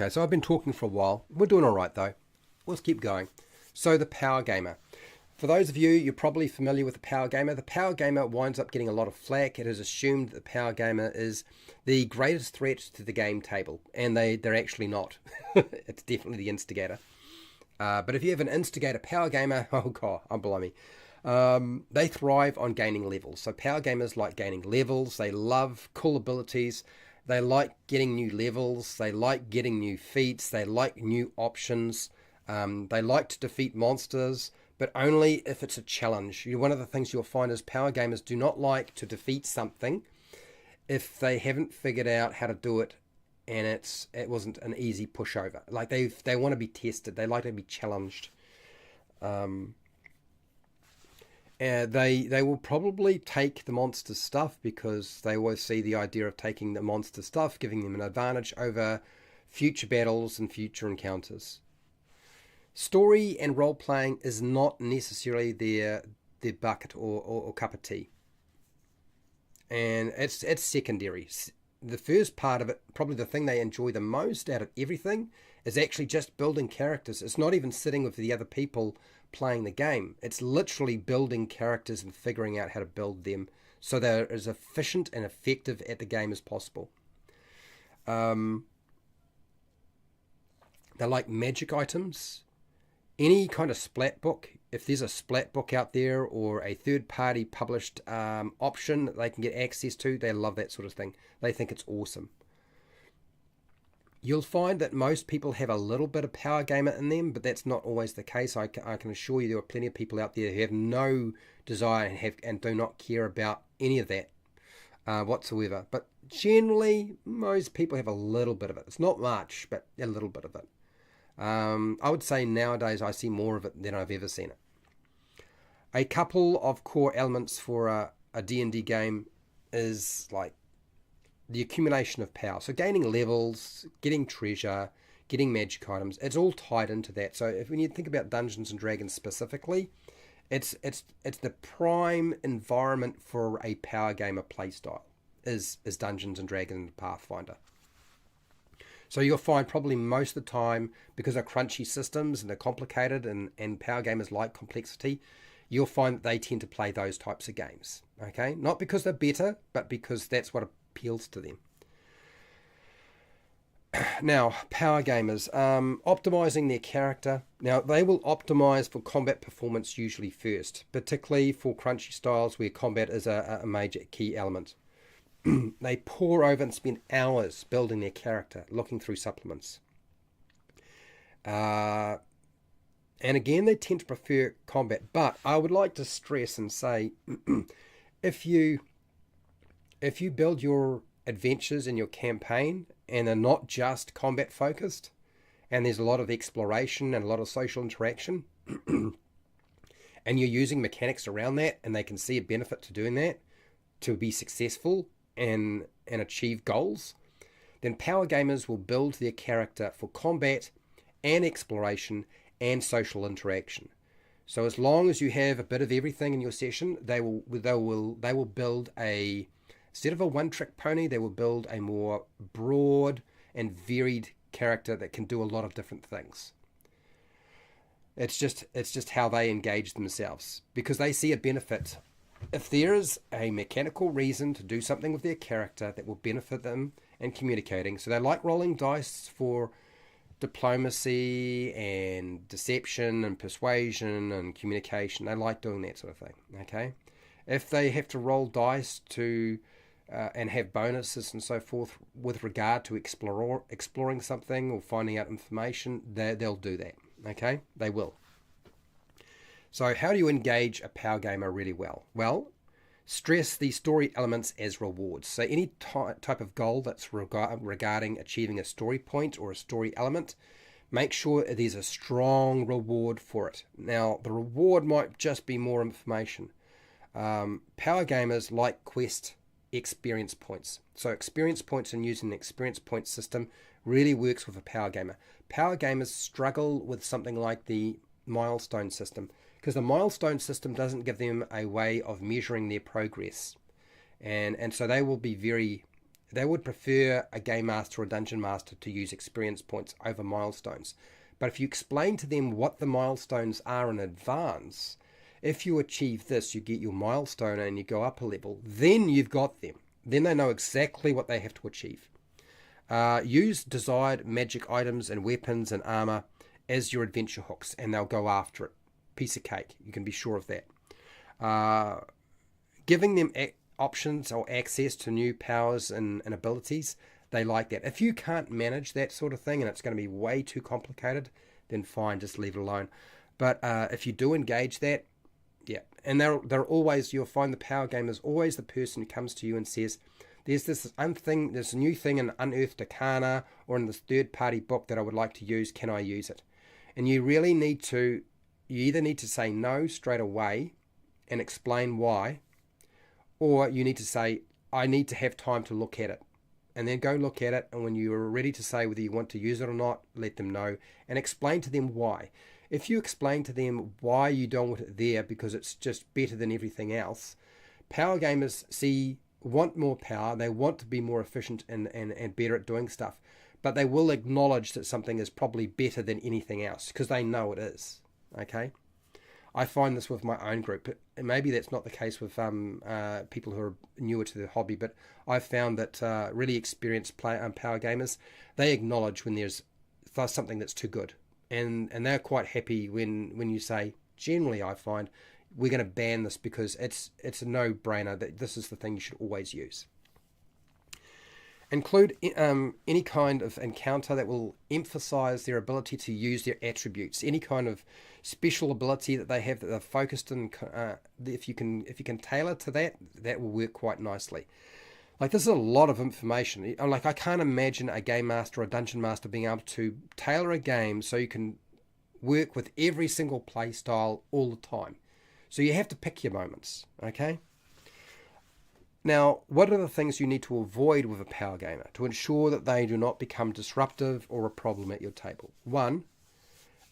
so I've been talking for a while. We're doing all right, though. Let's keep going. So the power gamer. For those of you, you're probably familiar with the power gamer. The power gamer winds up getting a lot of flack. It is assumed that the power gamer is the greatest threat to the game table, and they're actually not. It's definitely the instigator. But if you have an instigator power gamer, oh god, blimey. They thrive on gaining levels. So power gamers like gaining levels. They love cool abilities. They like getting new levels. They like getting new feats. They like new options. They like to defeat monsters, but only if it's a challenge. One of the things you'll find is power gamers do not like to defeat something if they haven't figured out how to do it, and it wasn't an easy pushover. Like they want to be tested. They like to be challenged. They will probably take the monster stuff, because they always see the idea of taking the monster stuff giving them an advantage over future battles and future encounters. Story and role-playing is not necessarily their bucket or cup of tea. and it's secondary. The first part of it, probably the thing they enjoy the most out of everything, is actually just building characters. It's not even sitting with the other people playing the game. It's literally building characters and figuring out how to build them so they're as efficient and effective at the game as possible. They like magic items. Any kind of splat book, if there's a splat book out there or a third-party published option that they can get access to, they love that sort of thing. They think it's awesome. You'll find that most people have a little bit of power gamer in them, but that's not always the case. I can assure you there are plenty of people out there who have no desire and do not care about any of that whatsoever. But generally, most people have a little bit of it. It's not much, but a little bit of it. I would say nowadays I see more of it than I've ever seen it. A couple of core elements for a D&D game is like the accumulation of power. So gaining levels, getting treasure, getting magic items, it's all tied into that. So when you think about Dungeons and Dragons specifically, it's the prime environment for a power gamer playstyle is Dungeons and Dragons and Pathfinder. So you'll find probably most of the time, because of crunchy systems and they're complicated and power gamers like complexity, you'll find that they tend to play those types of games. Okay, not because they're better, but because that's what appeals to them. Now, power gamers, optimizing their character. Now, they will optimize for combat performance usually first, particularly for crunchy styles where combat is a major key element. They pore over and spend hours building their character, looking through supplements. And again, they tend to prefer combat. But I would like to stress and say, if you build your adventures in your campaign and they're not just combat focused, and there's a lot of exploration and a lot of social interaction, and you're using mechanics around that, and they can see a benefit to doing that to be successful and achieve goals, then power gamers will build their character for combat and exploration and social interaction. So as long as you have a bit of everything in your session, they will build a, instead of a one-trick pony, they will build a more broad and varied character that can do a lot of different things. It's just how they engage themselves, because they see a benefit. If there is a mechanical reason to do something with their character that will benefit them in communicating, so they like rolling dice for diplomacy and deception and persuasion and communication. They like doing that sort of thing. Okay, if they have to roll dice to and have bonuses and so forth with regard to exploring something or finding out information, they'll do that. Okay, they will. So how do you engage a power gamer really well? Well, stress the story elements as rewards. So any type of goal that's regarding achieving a story point or a story element, make sure there's a strong reward for it. Now, the reward might just be more information. Power gamers like quest experience points. So experience points and using the experience point system really works with a power gamer. Power gamers struggle with something like the milestone system, because the milestone system doesn't give them a way of measuring their progress. And so they would prefer a game master or dungeon master to use experience points over milestones. But if you explain to them what the milestones are in advance, if you achieve this, you get your milestone and you go up a level, then you've got them. Then they know exactly what they have to achieve. Use desired magic items and weapons and armor as your adventure hooks, and they'll go after it. Piece of cake, you can be sure of that. Giving them options or access to new powers and abilities, they like that. If you can't manage that sort of thing and it's going to be way too complicated, then fine, just leave it alone. But if you do engage that, yeah, and they're always, you'll find the power gamer is always the person who comes to you and says, there's this new thing in Unearthed Arcana or in this third-party book that I would like to use. Can I use it? And you really need to, you either need to say no straight away and explain why, or you need to say, I need to have time to look at it. And then go look at it, and when you're ready to say whether you want to use it or not, let them know and explain to them why. If you explain to them why you don't want it there because it's just better than everything else, power gamers see want more power, they want to be more efficient and better at doing stuff, but they will acknowledge that something is probably better than anything else because they know it is. Okay? I find this with my own group. Maybe that's not the case with people who are newer to the hobby, but I've found that really experienced power gamers, they acknowledge when there's something that's too good. And they're quite happy when you say, generally I find, we're going to ban this because it's a no-brainer that this is the thing you should always use. Include any kind of encounter that will emphasize their ability to use their attributes, any kind of special ability that they have that they're focused on. If you can tailor to that, that will work quite nicely. Like, this is a lot of information. Like, I can't imagine a game master or a dungeon master being able to tailor a game so you can work with every single play style all the time. So you have to pick your moments, okay? Now, what are the things you need to avoid with a power gamer to ensure that they do not become disruptive or a problem at your table? One,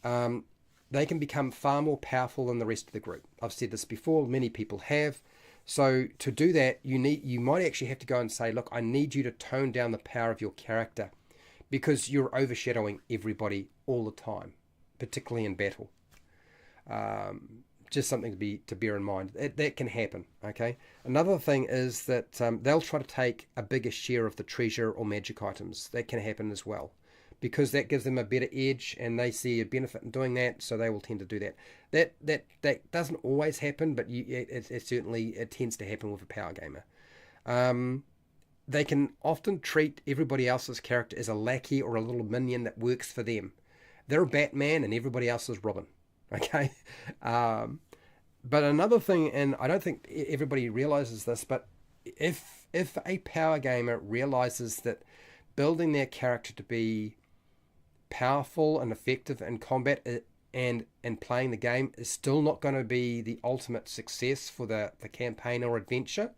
they can become far more powerful than the rest of the group. I've said this before, many people have. So to do that, you might actually have to go and say, look, I need you to tone down the power of your character because you're overshadowing everybody all the time, particularly in battle. Just something to bear in mind. That can happen, okay? Another thing is that they'll try to take a bigger share of the treasure or magic items. That can happen as well, because that gives them a better edge and they see a benefit in doing that, so they will tend to do that. That doesn't always happen, but it certainly tends to happen with a power gamer. They can often treat everybody else's character as a lackey or a little minion that works for them. They're Batman and everybody else is Robin. Okay, but another thing, and I don't think everybody realizes this, but if a power gamer realizes that building their character to be powerful and effective in combat and playing the game is still not going to be the ultimate success for the campaign or adventure,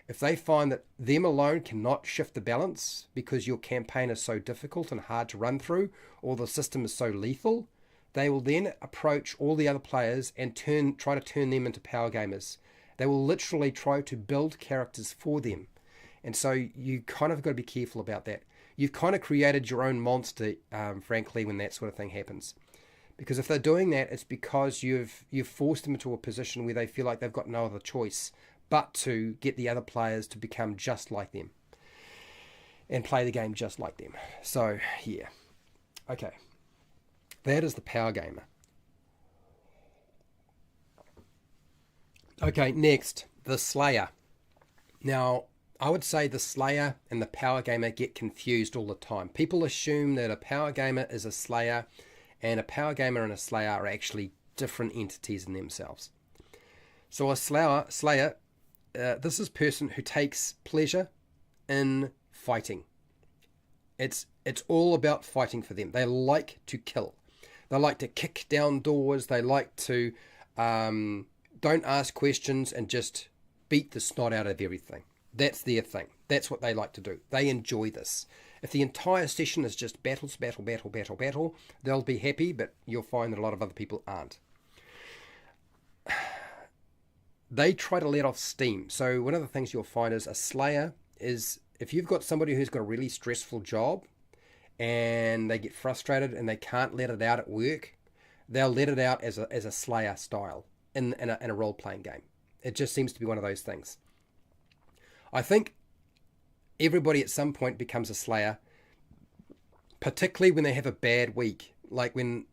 if they find that them alone cannot shift the balance because your campaign is so difficult and hard to run through, or the system is so lethal, they will then approach all the other players and try to turn them into power gamers. They will literally try to build characters for them. And so you kind of got to be careful about that. You've kind of created your own monster, frankly, when that sort of thing happens. Because if they're doing that, it's because you've forced them into a position where they feel like they've got no other choice but to get the other players to become just like them and play the game just like them. So, yeah. Okay. That is the power gamer. Okay, next, the Slayer. Now, I would say the Slayer and the power gamer get confused all the time. People assume that a power gamer is a Slayer, and a power gamer and a Slayer are actually different entities in themselves. So a Slayer, this is a person who takes pleasure in fighting. It's all about fighting for them. They like to kill. They like to kick down doors. They like to don't ask questions and just beat the snot out of everything. That's their thing. That's what they like to do. They enjoy this. If the entire session is just battle, they'll be happy, but you'll find that a lot of other people aren't. They try to let off steam. So one of the things you'll find is a Slayer is, if you've got somebody who's got a really stressful job and they get frustrated and they can't let it out at work, they'll let it out as a Slayer style in a role-playing game. It just seems to be one of those things. I think everybody at some point becomes a Slayer, particularly when they have a bad week, like when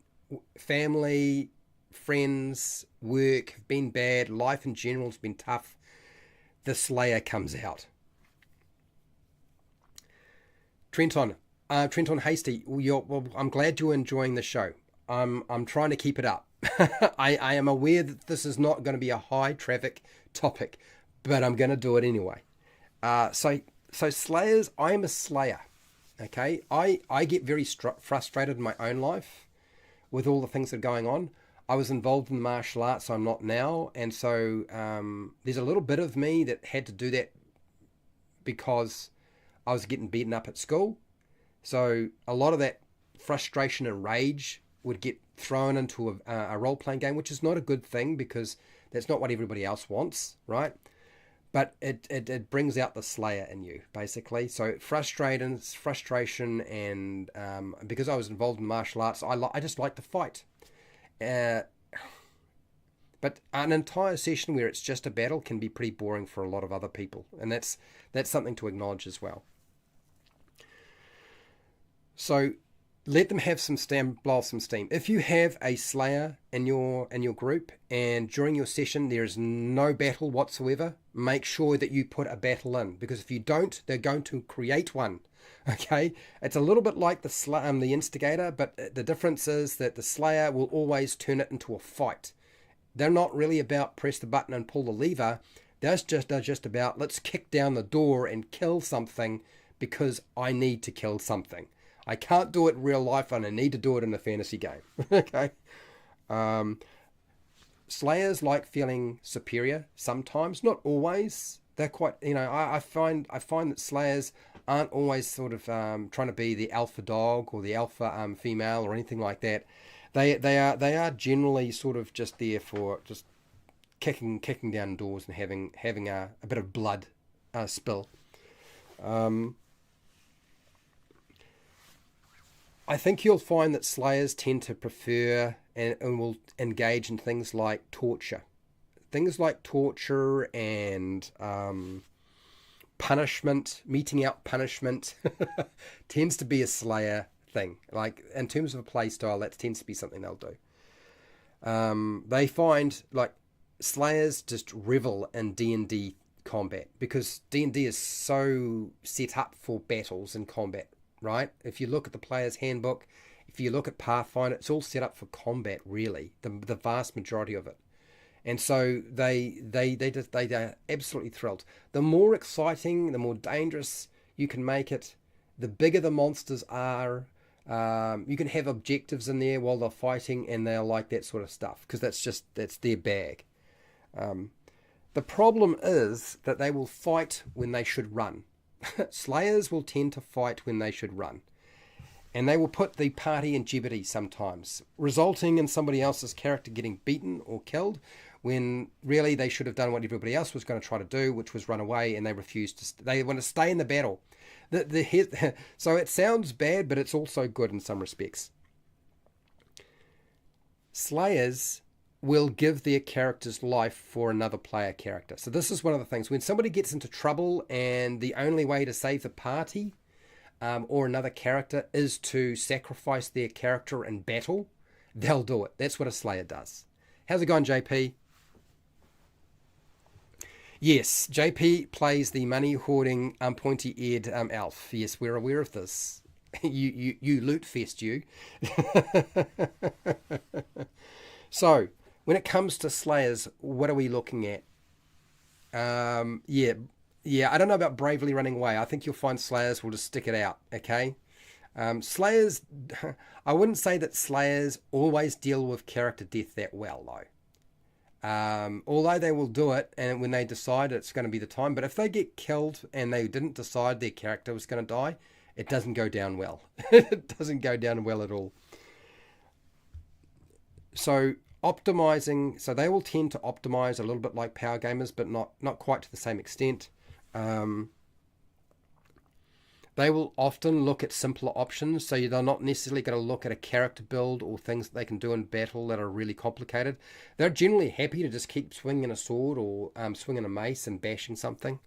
family, friends, work have been bad, life in general has been tough. The Slayer comes out. Trenton Hasty, I'm glad you're enjoying the show. I'm trying to keep it up. I am aware that this is not going to be a high traffic topic, but I'm going to do it anyway. So Slayers, I'm a Slayer. Okay, I get very frustrated in my own life with all the things that are going on. I was involved in martial arts, I'm not now, and so there's a little bit of me that had to do that because I was getting beaten up at school. So a lot of that frustration and rage would get thrown into a role-playing game, which is not a good thing because that's not what everybody else wants, right? but it brings out the Slayer in you, basically. So frustration, and because I was involved in martial arts, I just like to fight. Uh, but an entire session where it's just a battle can be pretty boring for a lot of other people, and that's something to acknowledge as well. So let them have some steam, blow off some steam. If you have a Slayer in your group, and during your session there is no battle whatsoever, make sure that you put a battle in, because if you don't, they're going to create one. Okay, it's a little bit like the instigator, but the difference is that the Slayer will always turn it into a fight. They're not really about press the button and pull the lever. They're just about, let's kick down the door and kill something because I need to kill something. I can't do it in real life, and I need to do it in a fantasy game. Okay. Slayers like feeling superior sometimes, not always. They're quite, I find that Slayers aren't always sort of trying to be the alpha dog or the alpha female or anything like that. They are generally sort of just there for just kicking down doors and having a bit of blood spill. I think you'll find that Slayers tend to prefer and will engage in things like torture. Things like torture and punishment, meting out punishment, tends to be a Slayer thing. Like, in terms of a play style, that tends to be something they'll do. They find, like, Slayers just revel in D&D combat, because D&D is so set up for battles and combat. Right? If you look at the player's handbook, if you look at Pathfinder, it's all set up for combat, really, the vast majority of it. And so they are absolutely thrilled. The more exciting, the more dangerous you can make it, the bigger the monsters are. You can have objectives in there while they're fighting, and they'll like that sort of stuff, because that's their bag. The problem is that they will fight when they should run. Slayers will tend to fight when they should run, and they will put the party in jeopardy sometimes, resulting in somebody else's character getting beaten or killed when really they should have done what everybody else was going to try to do, which was run away, and they refused to. They want to stay in the battle. So it sounds bad, but it's also good in some respects. Slayers will give their character's life for another player character. So this is one of the things. When somebody gets into trouble and the only way to save the party or another character is to sacrifice their character in battle, they'll do it. That's what a Slayer does. How's it going, JP? Yes, JP plays the money-hoarding, pointy-eared elf. Yes, we're aware of this. You loot fest, you. So, when it comes to Slayers, what are we looking at? Yeah, I don't know about bravely running away. I think you'll find Slayers will just stick it out, okay? Slayers, I wouldn't say that Slayers always deal with character death that well, though. Although they will do it, and when they decide it's going to be the time, but if they get killed and they didn't decide their character was going to die, it doesn't go down well. It doesn't go down well at all. So optimizing, so they will tend to optimize a little bit like power gamers, but not quite to the same extent. They will often look at simpler options, so they're not necessarily going to look at a character build or things that they can do in battle that are really complicated. They're generally happy to just keep swinging a sword or swinging a mace and bashing something.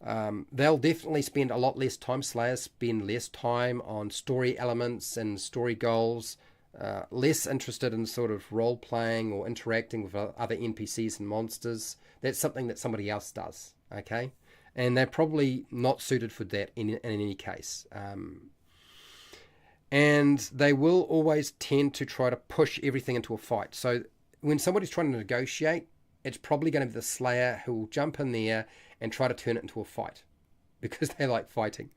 They'll definitely spend a lot less time, Slayers spend less time on story elements and story goals, less interested in sort of role-playing or interacting with other NPCs and monsters. That's something that somebody else does, okay? And they're probably not suited for that in any case. And they will always tend to try to push everything into a fight. So when somebody's trying to negotiate, it's probably going to be the Slayer who will jump in there and try to turn it into a fight because they like fighting.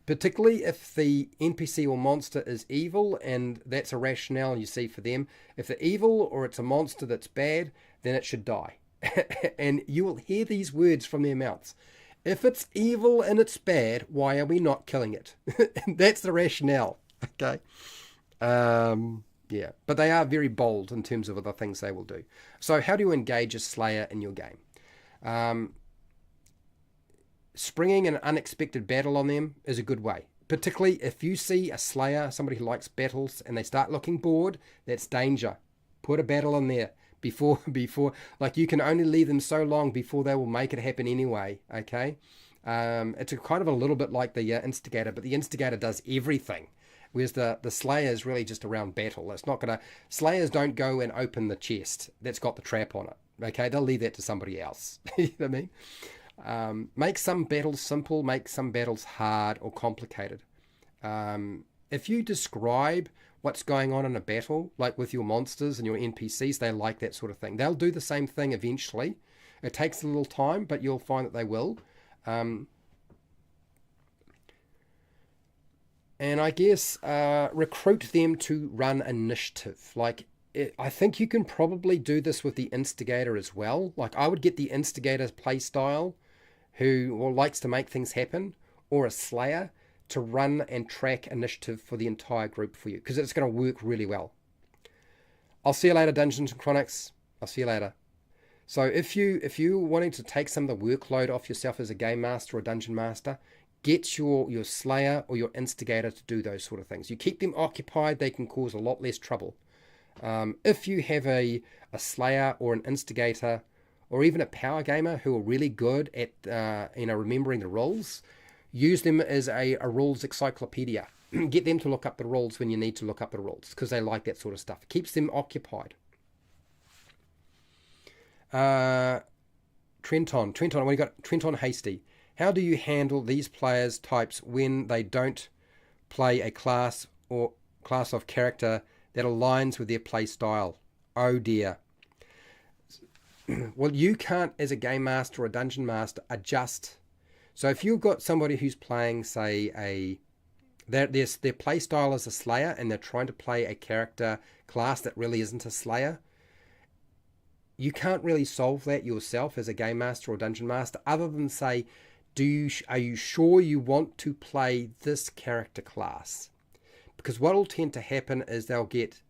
Particularly if the NPC or monster is evil, and that's a rationale you see for them. If they're evil or it's a monster that's bad, then it should die. And you will hear these words from their mouths. If it's evil and it's bad, why are we not killing it? That's the rationale. Okay. Yeah, but they are very bold in terms of other things they will do. So how do you engage a Slayer in your game? Springing an unexpected battle on them is a good way. Particularly if you see a slayer, somebody who likes battles, and they start looking bored, that's danger. Put a battle in there before, like you can only leave them so long before they will make it happen anyway, okay? It's kind of a little bit like the instigator, but the instigator does everything. Whereas the Slayer is really just around battle. It's not going to... Slayers don't go and open the chest that's got the trap on it. Okay, they'll leave that to somebody else. You know what I mean? Make some battles simple, make some battles hard or complicated. If you describe what's going on in a battle, like with your monsters and your NPCs, they like that sort of thing. They'll do the same thing eventually. It takes a little time, but you'll find that they will. And I guess recruit them to run initiative. I think you can probably do this with the instigator as well. Like I would get the instigator's play style, who likes to make things happen, or a slayer to run and track initiative for the entire group for you, because it's going to work really well. I'll see you later, Dungeons and Chronics. I'll see you later. So if you're wanting to take some of the workload off yourself as a game master or dungeon master, get your slayer or your instigator to do those sort of things. You keep them occupied, they can cause a lot less trouble. If you have a slayer or an instigator or even a power gamer who are really good at remembering the rules, use them as a rules encyclopedia. Get them to look up the rules when you need to look up the rules, because they like that sort of stuff. It keeps them occupied. Trenton, what do you got? Trenton Hasty. How do you handle these players types when they don't play a class or class of character that aligns with their play style? Oh dear. Well, you can't, as a game master or a dungeon master, adjust. So if you've got somebody who's playing, say, their play style is a slayer, and they're trying to play a character class that really isn't a slayer, you can't really solve that yourself as a game master or dungeon master, other than say, are you sure you want to play this character class? Because what will tend to happen is they'll get...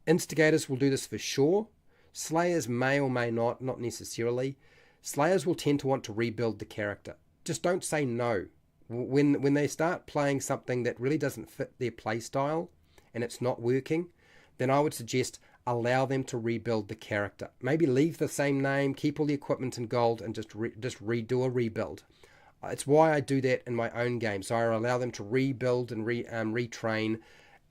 instigators will do this for sure. Slayers may or may not necessarily. Slayers will tend to want to rebuild the character. Just don't say no. When they start playing something that really doesn't fit their play style and it's not working, then I would suggest allow them to rebuild the character. Maybe leave the same name, keep all the equipment in gold, and just redo a rebuild. It's why I do that in my own game. So I allow them to rebuild and retrain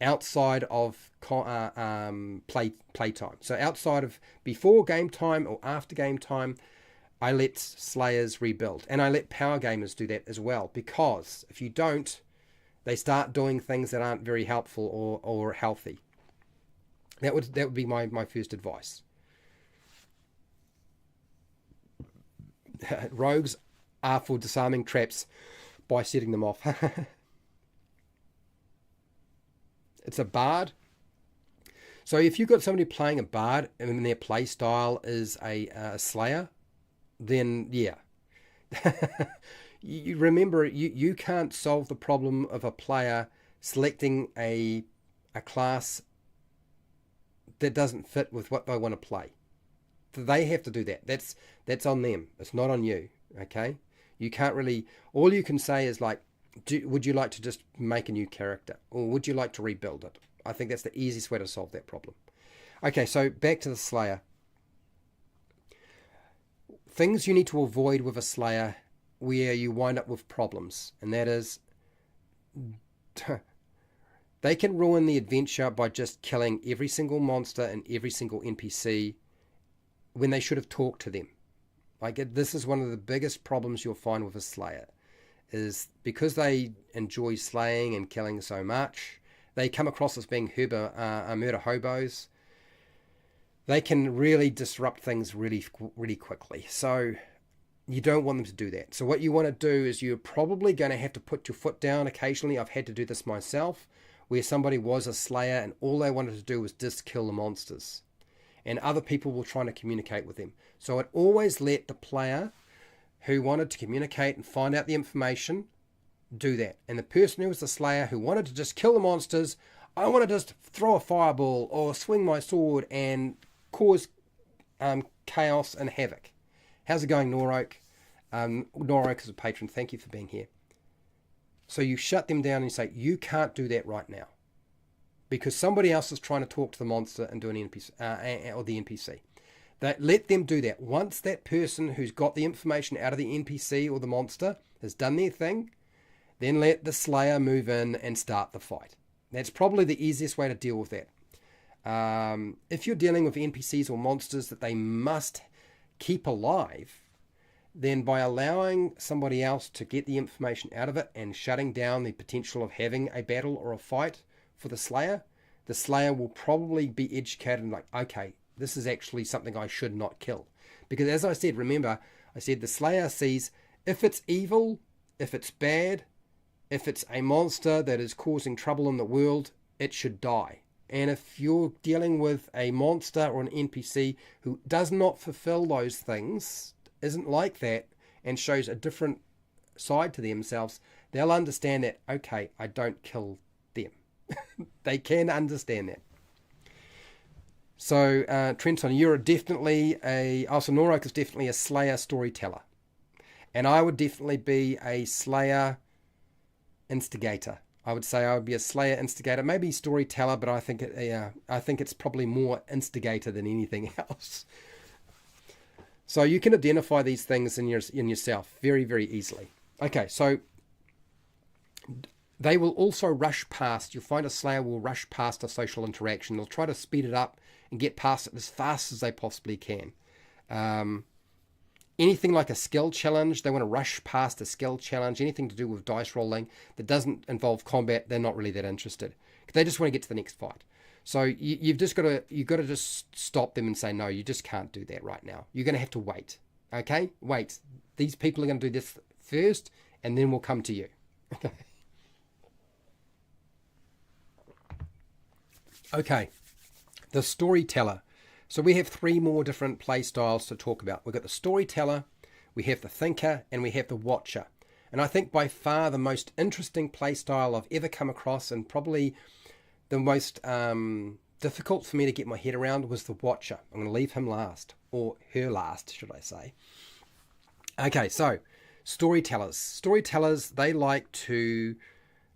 outside of play time. So outside of before game time or after game time, I let slayers rebuild, and I let power gamers do that as well. Because if you don't, they start doing things that aren't very helpful or healthy. That would be my first advice. Rogues are for disarming traps by setting them off. It's a bard. So if you've got somebody playing a bard and their play style is a slayer, then yeah. You remember, you can't solve the problem of a player selecting a class that doesn't fit with what they want to play. They have to do that. That's on them. It's not on you. Okay? You can't really... All you can say is like, would you like to just make a new character? Or would you like to rebuild it? I think that's the easiest way to solve that problem. Okay, so back to the Slayer. Things you need to avoid with a Slayer where you wind up with problems. And that is... They can ruin the adventure by just killing every single monster and every single NPC when they should have talked to them. This is one of the biggest problems you'll find with a Slayer, is because they enjoy slaying and killing so much, they come across as being murder hobos. They can really disrupt things really, really quickly. So you don't want them to do that. So what you want to do is you're probably going to have to put your foot down occasionally. I've had to do this myself, where somebody was a slayer and all they wanted to do was just kill the monsters. And other people were trying to communicate with them. So I'd always let the player who wanted to communicate and find out the information do that. And the person who was the slayer who wanted to just kill the monsters, I want to just throw a fireball or swing my sword and cause chaos and havoc. How's it going, Noroak? Noroak is a patron. Thank you for being here. So you shut them down and you say, you can't do that right now, because somebody else is trying to talk to the monster and do an NPC, or the NPC. Let them do that. Once that person who's got the information out of the NPC or the monster has done their thing, then let the Slayer move in and start the fight. That's probably the easiest way to deal with that. If you're dealing with NPCs or monsters that they must keep alive, then by allowing somebody else to get the information out of it and shutting down the potential of having a battle or a fight for the Slayer will probably be educated and like, okay, this is actually something I should not kill. Because as I said, remember, I said the Slayer sees if it's evil, if it's bad, if it's a monster that is causing trouble in the world, it should die. And if you're dealing with a monster or an NPC who does not fulfill those things, isn't like that, and shows a different side to themselves, they'll understand that, okay, I don't kill them. They can understand that. So, Trenton, you're definitely so Norok is definitely a Slayer storyteller. And I would definitely be a Slayer instigator. I would say I would be a Slayer instigator, maybe storyteller, but I think it's probably more instigator than anything else. So you can identify these things in yourself very, very easily. Okay, so they will also rush past. You'll find a Slayer will rush past a social interaction. They'll try to speed it up and get past it as fast as they possibly can. Anything like a skill challenge, they want to rush past a skill challenge. Anything to do with dice rolling that doesn't involve combat, they're not really that interested. They just want to get to the next fight. So you've got to just stop them and say, no, you just can't do that right now. You're going to have to wait. Okay? Wait. These people are going to do this first, and then we'll come to you. Okay. Okay. The storyteller. So we have 3 more different play styles to talk about. We've got the storyteller, we have the thinker, and we have the watcher. And I think by far the most interesting play style I've ever come across, and probably the most difficult for me to get my head around, was the watcher. I'm going to leave him last, or her last, should I say. Okay, so storytellers. Storytellers, they like to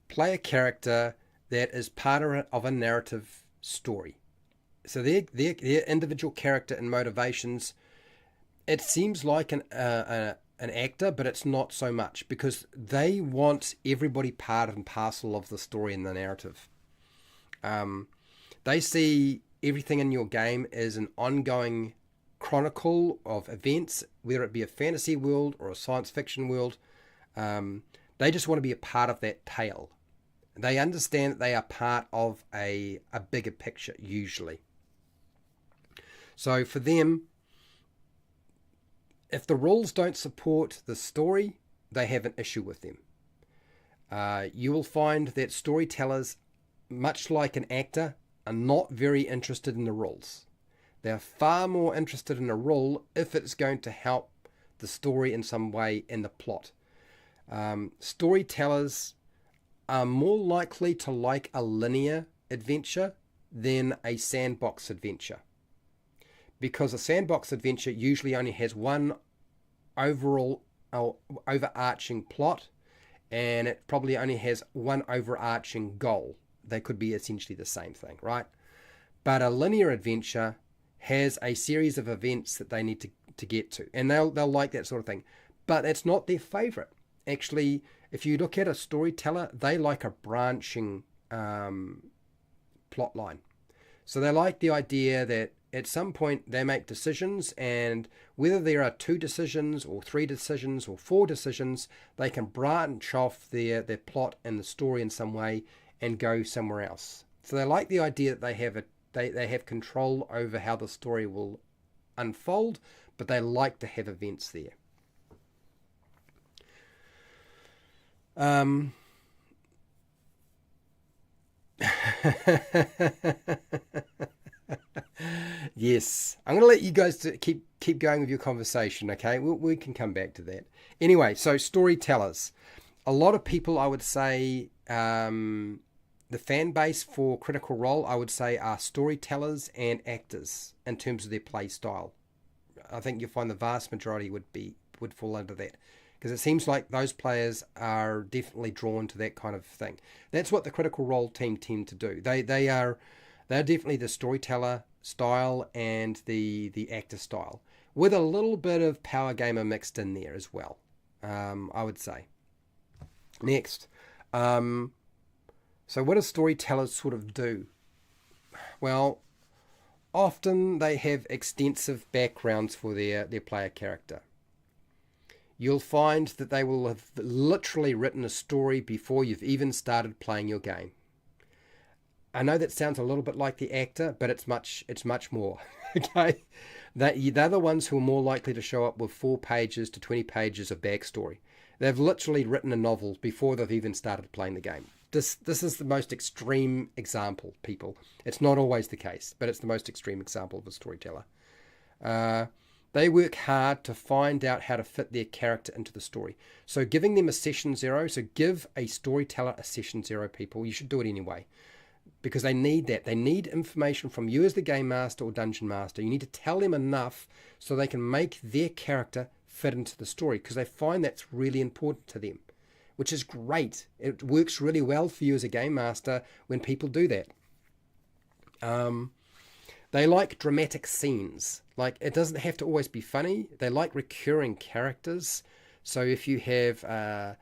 play a character that is part of a narrative story. So their individual character and motivations, it seems like an actor, but it's not so much, because they want everybody part and parcel of the story and the narrative. They see everything in your game as an ongoing chronicle of events, whether it be a fantasy world or a science fiction world. They just want to be a part of that tale. They understand that they are part of a bigger picture, usually. So for them, if the rules don't support the story, they have an issue with them. You will find that storytellers, much like an actor, are not very interested in the rules. They're far more interested in a rule if it's going to help the story in some way in the plot. Storytellers are more likely to like a linear adventure than a sandbox adventure, because a sandbox adventure usually only has one overall overarching plot, and it probably only has one overarching goal. They could be essentially the same thing, right? But a linear adventure has a series of events that they need to get to, and they'll like that sort of thing. But it's not their favorite. Actually, if you look at a storyteller, they like a branching plot line. So they like the idea that at some point they make decisions, and whether there are 2 decisions or 3 decisions or 4 decisions, they can branch off their plot and the story in some way and go somewhere else. So they like the idea that they have control over how the story will unfold, but they like to have events there. Yes, I'm going to let you guys keep going with your conversation, okay? We can come back to that. Anyway, so storytellers. A lot of people, I would say, the fan base for Critical Role, I would say, are storytellers and actors in terms of their play style. I think you'll find the vast majority would fall under that, because it seems like those players are definitely drawn to that kind of thing. That's what the Critical Role team tend to do. They're definitely the storyteller style and the actor style, with a little bit of power gamer mixed in there as well. I would say. Next, so what do storytellers sort of do? Well, often they have extensive backgrounds for their player character. You'll find that they will have literally written a story before you've even started playing your game. I know that sounds a little bit like the actor, but it's much more. Okay, they're the ones who are more likely to show up with 4 pages to 20 pages of backstory. They've literally written a novel before they've even started playing the game. This is the most extreme example, people. It's not always the case, but it's the most extreme example of a storyteller. They work hard to find out how to fit their character into the story. So giving them a session 0, so give a storyteller a session 0, people. You should do it anyway, because they need that. They need information from you as the game master or dungeon master. You need to tell them enough so they can make their character fit into the story, because they find that's really important to them, which is great. It works really well for you as a game master when people do that. They like dramatic scenes. Like, it doesn't have to always be funny. They like recurring characters. So if you have a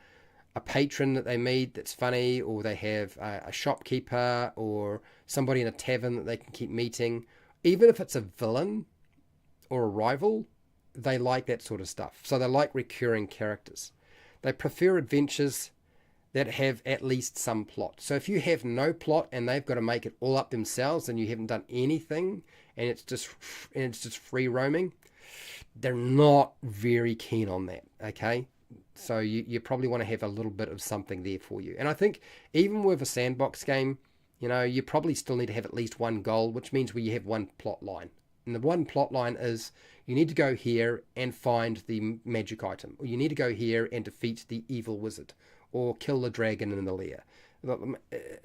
patron that they meet that's funny, or they have a shopkeeper or somebody in a tavern that they can keep meeting, even if it's a villain or a rival, they like that sort of stuff. So they like recurring characters. They prefer adventures that have at least some plot. So if you have no plot and they've got to make it all up themselves and you haven't done anything and it's just free roaming, they're not very keen on that, okay? So you probably want to have a little bit of something there for you. And I think even with a sandbox game, you probably still need to have at least one goal, which means where you have one plot line. And the one plot line is you need to go here and find the magic item, or you need to go here and defeat the evil wizard, or kill the dragon in the lair.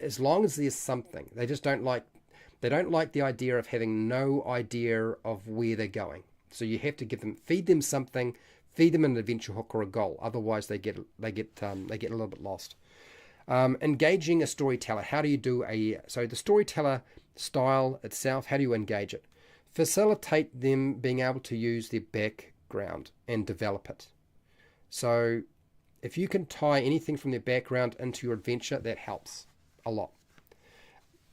As long as there's something, they don't like the idea of having no idea of where they're going. So you have to feed them something, feed them an adventure hook or a goal. Otherwise, they get a little bit lost. Engaging a storyteller. How do you do so the storyteller style itself? How do you engage it? Facilitate them being able to use their background and develop it. So if you can tie anything from their background into your adventure, that helps a lot.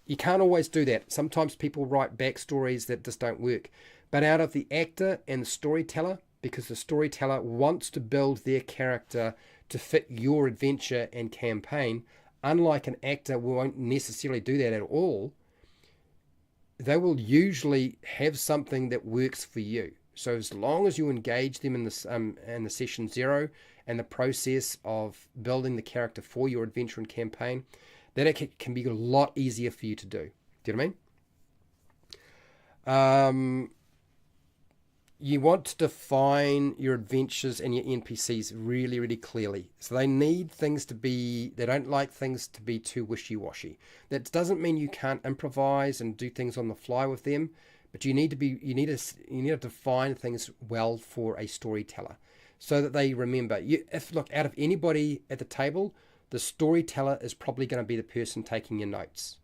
You can't always do that. Sometimes people write backstories that just don't work. But out of the actor and the storyteller, because the storyteller wants to build their character to fit your adventure and campaign, unlike an actor who won't necessarily do that at all, they will usually have something that works for you. So as long as you engage them in the session 0 and the process of building the character for your adventure and campaign, then it can be a lot easier for you to do. Do you know what I mean? You want to define your adventures and your NPCs really, really clearly. So they don't like things to be too wishy-washy. That doesn't mean you can't improvise and do things on the fly with them, but you need to define things well for a storyteller so that they remember. Out of anybody at the table, the storyteller is probably going to be the person taking your notes.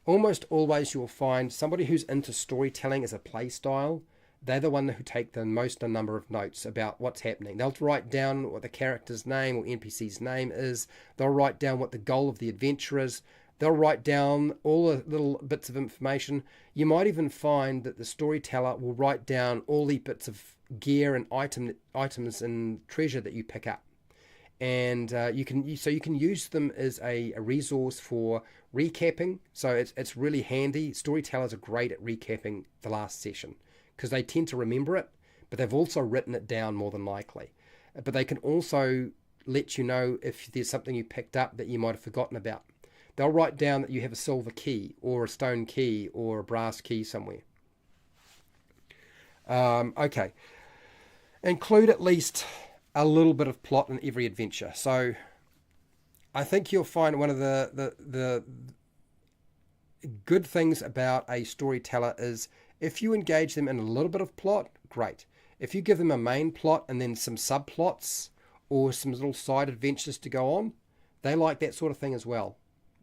Almost always you'll find somebody who's into storytelling as a play style. They're the one who take the most number of notes about what's happening. They'll write down what the character's name or NPC's name is. They'll write down what the goal of the adventure is. They'll write down all the little bits of information. You might even find that the storyteller will write down all the bits of gear and items and treasure that you pick up. And you can use them as a resource for recapping. So it's really handy. Storytellers are great at recapping the last session, because they tend to remember it, but they've also written it down more than likely. But they can also let you know if there's something you picked up that you might have forgotten about. They'll write down that you have a silver key or a stone key or a brass key somewhere. Okay. Include at least a little bit of plot in every adventure. So I think you'll find one of the good things about a storyteller is If you engage them in a little bit of plot, great. If you give them a main plot and then some subplots or some little side adventures to go on, they like that sort of thing as well.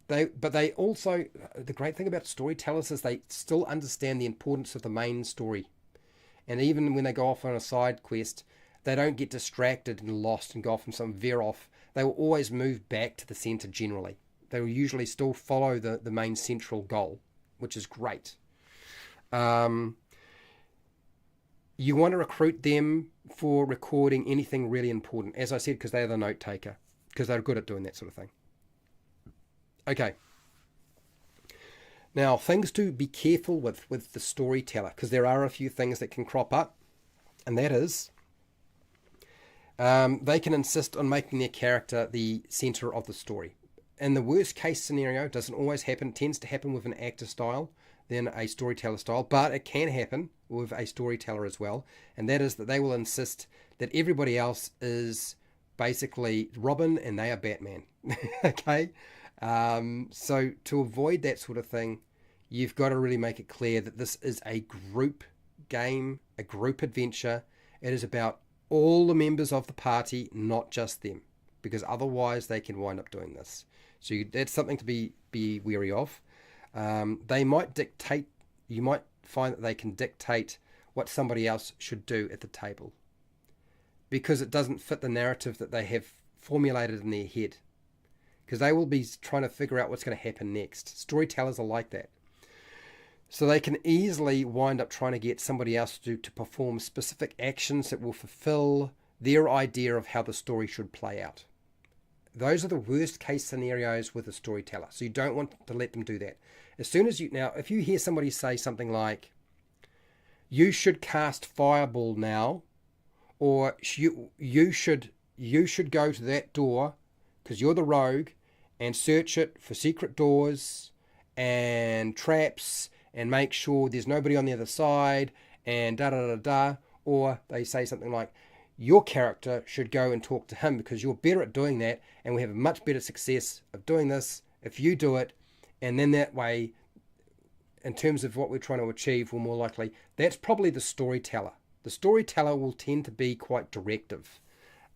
But they also, the great thing about storytellers is they still understand the importance of the main story. And even when they go off on a side quest, they don't get distracted and lost and go off and some veer off. They will always move back to the center generally. They will usually still follow the main central goal, which is great. You want to recruit them for recording anything really important, as I said, because they're the note taker, because they're good at doing that sort of thing. Okay. Now, things to be careful with the storyteller, because there are a few things that can crop up, and that is they can insist on making their character the center of the story. In the worst case scenario, doesn't always happen, tends to happen with an actor style than a storyteller style, but it can happen with a storyteller as well, and that is that they will insist that everybody else is basically Robin and they are Batman. Okay? So to avoid that sort of thing, you've got to really make it clear that this is a group game, a group adventure. It is about all the members of the party, not just them, because otherwise they can wind up doing this. So that's something to be wary of. They might dictate, you might find that they can dictate what somebody else should do at the table because it doesn't fit the narrative that they have formulated in their head, because they will be trying to figure out what's going to happen next. Storytellers are like that. So they can easily wind up trying to get somebody else to perform specific actions that will fulfill their idea of how the story should play out. Those are the worst case scenarios with a storyteller. So you don't want to let them do that. As soon as now, if you hear somebody say something like, you should cast Fireball now, or you should go to that door because you're the rogue and search it for secret doors and traps and make sure there's nobody on the other side and da-da-da-da, or they say something like, your character should go and talk to him because you're better at doing that and we have a much better success of doing this if you do it, and then that way, in terms of what we're trying to achieve, we're more likely. That's probably the storyteller. The storyteller will tend to be quite directive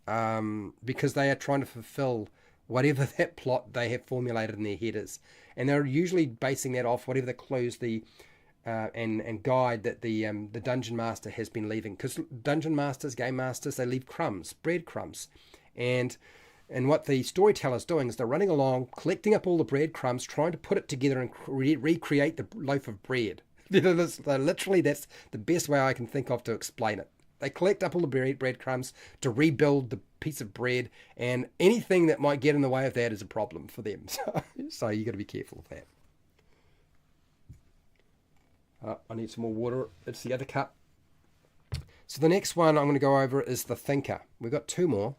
because they are trying to fulfill whatever that plot they have formulated in their head is. And they're usually basing that off whatever the clues and guide that the dungeon master has been leaving. Because dungeon masters, game masters, they leave crumbs, breadcrumbs. And what the storyteller's doing is they're running along, collecting up all the breadcrumbs, trying to put it together and recreate the loaf of bread. Literally, that's the best way I can think of to explain it. They collect up all the breadcrumbs to rebuild the piece of bread, and anything that might get in the way of that is a problem for them. So you got to be careful of that. I need some more water. It's the other cup. So the next one I'm going to go over is the thinker. We've got two more.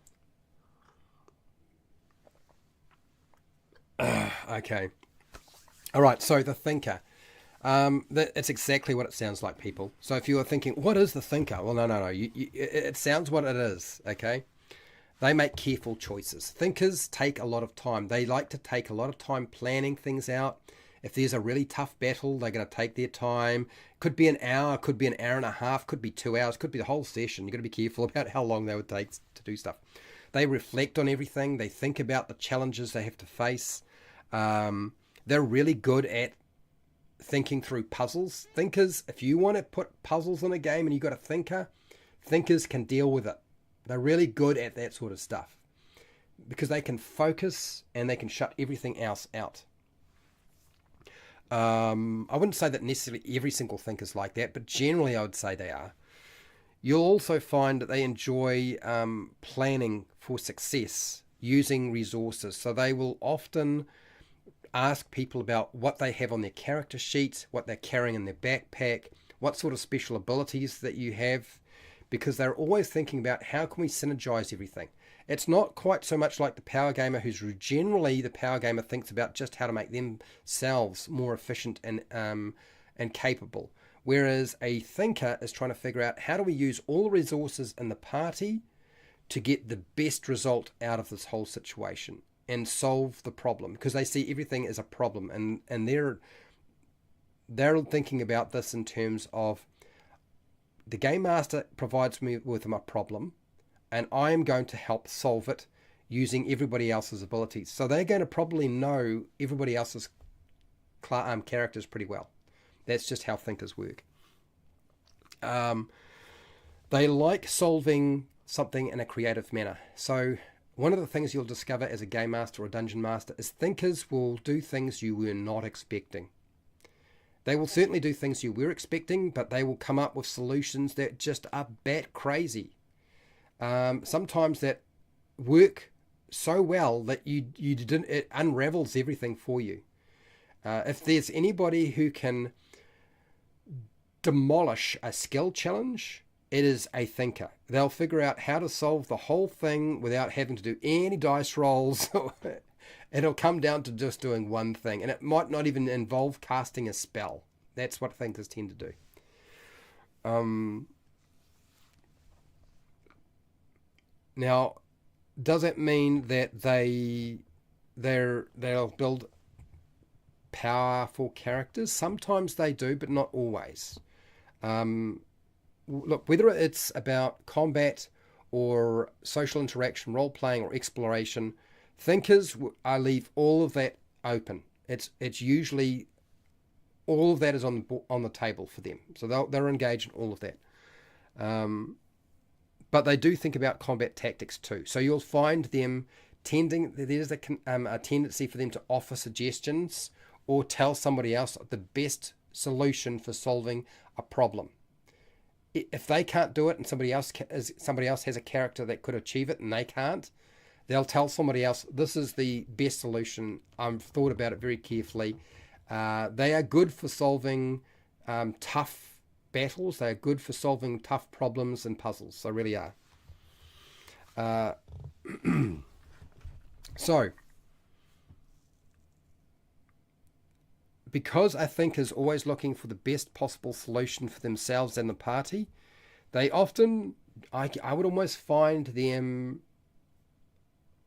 Okay. All right, so the thinker. It's exactly what it sounds like, people. So if you are thinking, what is the thinker? Well, no. It sounds what it is, okay? They make careful choices. Thinkers take a lot of time. They like to take a lot of time planning things out. If there's a really tough battle, they're going to take their time. Could be an hour, could be an hour and a half, could be 2 hours, could be the whole session. You've got to be careful about how long they would take to do stuff. They reflect on everything. They think about the challenges they have to face. They're really good at thinking through puzzles. Thinkers, if you want to put puzzles in a game and you've got a thinker, thinkers can deal with it. They're really good at that sort of stuff because they can focus and they can shut everything else out. I wouldn't say that necessarily every single thinker's like that, but generally I would say they are. You'll also find that they enjoy planning for success using resources. So they will often ask people about what they have on their character sheets, what they're carrying in their backpack, what sort of special abilities that you have, because they're always thinking about how can we synergize everything. It's not quite so much like the power gamer, who's generally the power gamer thinks about just how to make themselves more efficient and capable. Whereas a thinker is trying to figure out how do we use all the resources in the party to get the best result out of this whole situation and solve the problem, because they see everything as a problem, and they're thinking about this in terms of the game master provides me with a problem, and I am going to help solve it using everybody else's abilities. So they're going to probably know everybody else's characters pretty well. That's just how thinkers work. They like solving something in a creative manner. So one of the things you'll discover as a game master or dungeon master is thinkers will do things you were not expecting. They will certainly do things you were expecting, but they will come up with solutions that just are bat crazy. Sometimes that work so well that you didn't, it unravels everything for you. If there's anybody who can demolish a skill challenge, it is a thinker. They'll figure out how to solve the whole thing without having to do any dice rolls. It'll come down to just doing one thing, and it might not even involve casting a spell. That's what thinkers tend to do. Now, does it mean that they'll build powerful characters? Sometimes they do, but not always. Look, whether it's about combat or social interaction, role-playing or exploration, thinkers leave all of that open. It's usually all of that is on the table for them. So they're engaged in all of that. But they do think about combat tactics too. So you'll find them there's a tendency for them to offer suggestions or tell somebody else the best solution for solving a problem. If they can't do it and somebody else has a character that could achieve it and they can't, they'll tell somebody else, this is the best solution. I've thought about it very carefully. They are good for solving tough battles. They are good for solving tough problems and puzzles. They really are. So, because I think is always looking for the best possible solution for themselves and the party, they often, I would almost find them,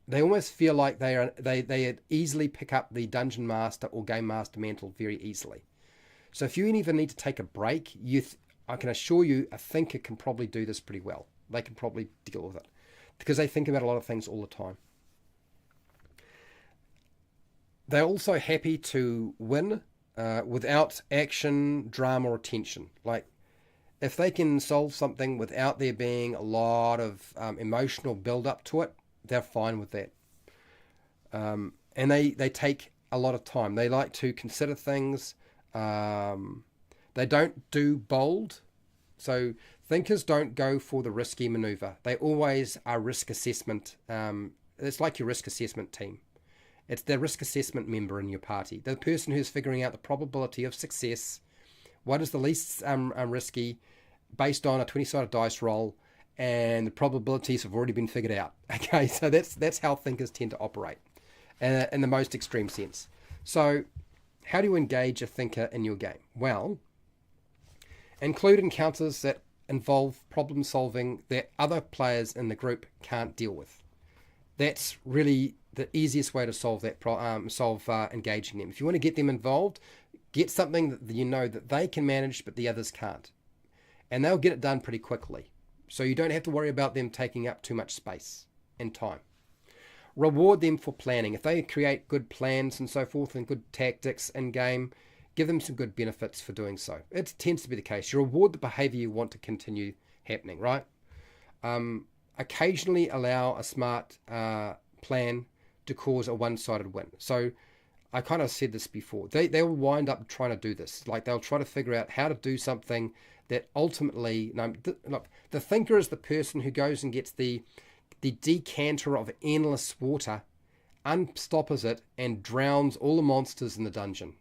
they almost feel like they easily pick up the dungeon master or game master mantle very easily. So if you even need to take a break, I can assure you a thinker can probably do this pretty well. They can probably deal with it because they think about a lot of things all the time. They're also happy to win without action, drama, or tension. Like, if they can solve something without there being a lot of emotional build-up to it, they're fine with that. And they take a lot of time. They like to consider things. They don't do bold. So thinkers don't go for the risky maneuver. They always are risk assessment. It's like your risk assessment team. It's the risk assessment member in your party. The person who's figuring out the probability of success. What is the least risky based on a 20-sided dice roll, and the probabilities have already been figured out. Okay, so that's how thinkers tend to operate in the most extreme sense. So how do you engage a thinker in your game? Well, include encounters that involve problem solving that other players in the group can't deal with. That's really the easiest way to solve that engaging them. If you want to get them involved, get something that you know that they can manage but the others can't, and they'll get it done pretty quickly. So you don't have to worry about them taking up too much space and time. Reward them for planning. If they create good plans and so forth and good tactics in game, give them some good benefits for doing so. It tends to be the case. You reward the behavior you want to continue happening, right? Occasionally allow a smart plan to cause a one-sided win. So I kind of said this before. They'll wind up trying to do this. Like, they'll try to figure out how to do something that ultimately... look, the thinker is the person who goes and gets the decanter of endless water, unstoppers it, and drowns all the monsters in the dungeon.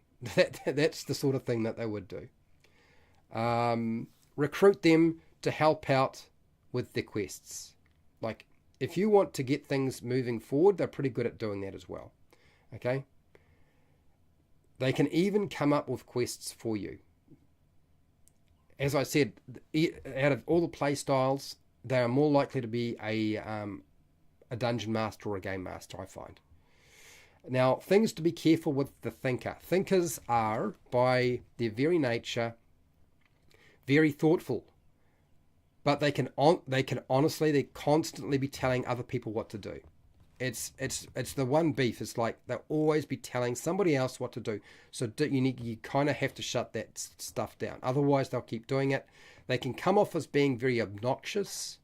That's the sort of thing that they would do. Recruit them to help out with their quests. Like, if you want to get things moving forward, they're pretty good at doing that as well. Okay? They can even come up with quests for you. As I said, out of all the play styles, they are more likely to be a dungeon master or a game master, I find. Now, things to be careful with the thinker. Thinkers are, by their very nature, very thoughtful, but they can honestly, they constantly be telling other people what to do. It's the one beef. It's like they'll always be telling somebody else what to do. So you kind of have to shut that stuff down. Otherwise, they'll keep doing it. They can come off as being very obnoxious,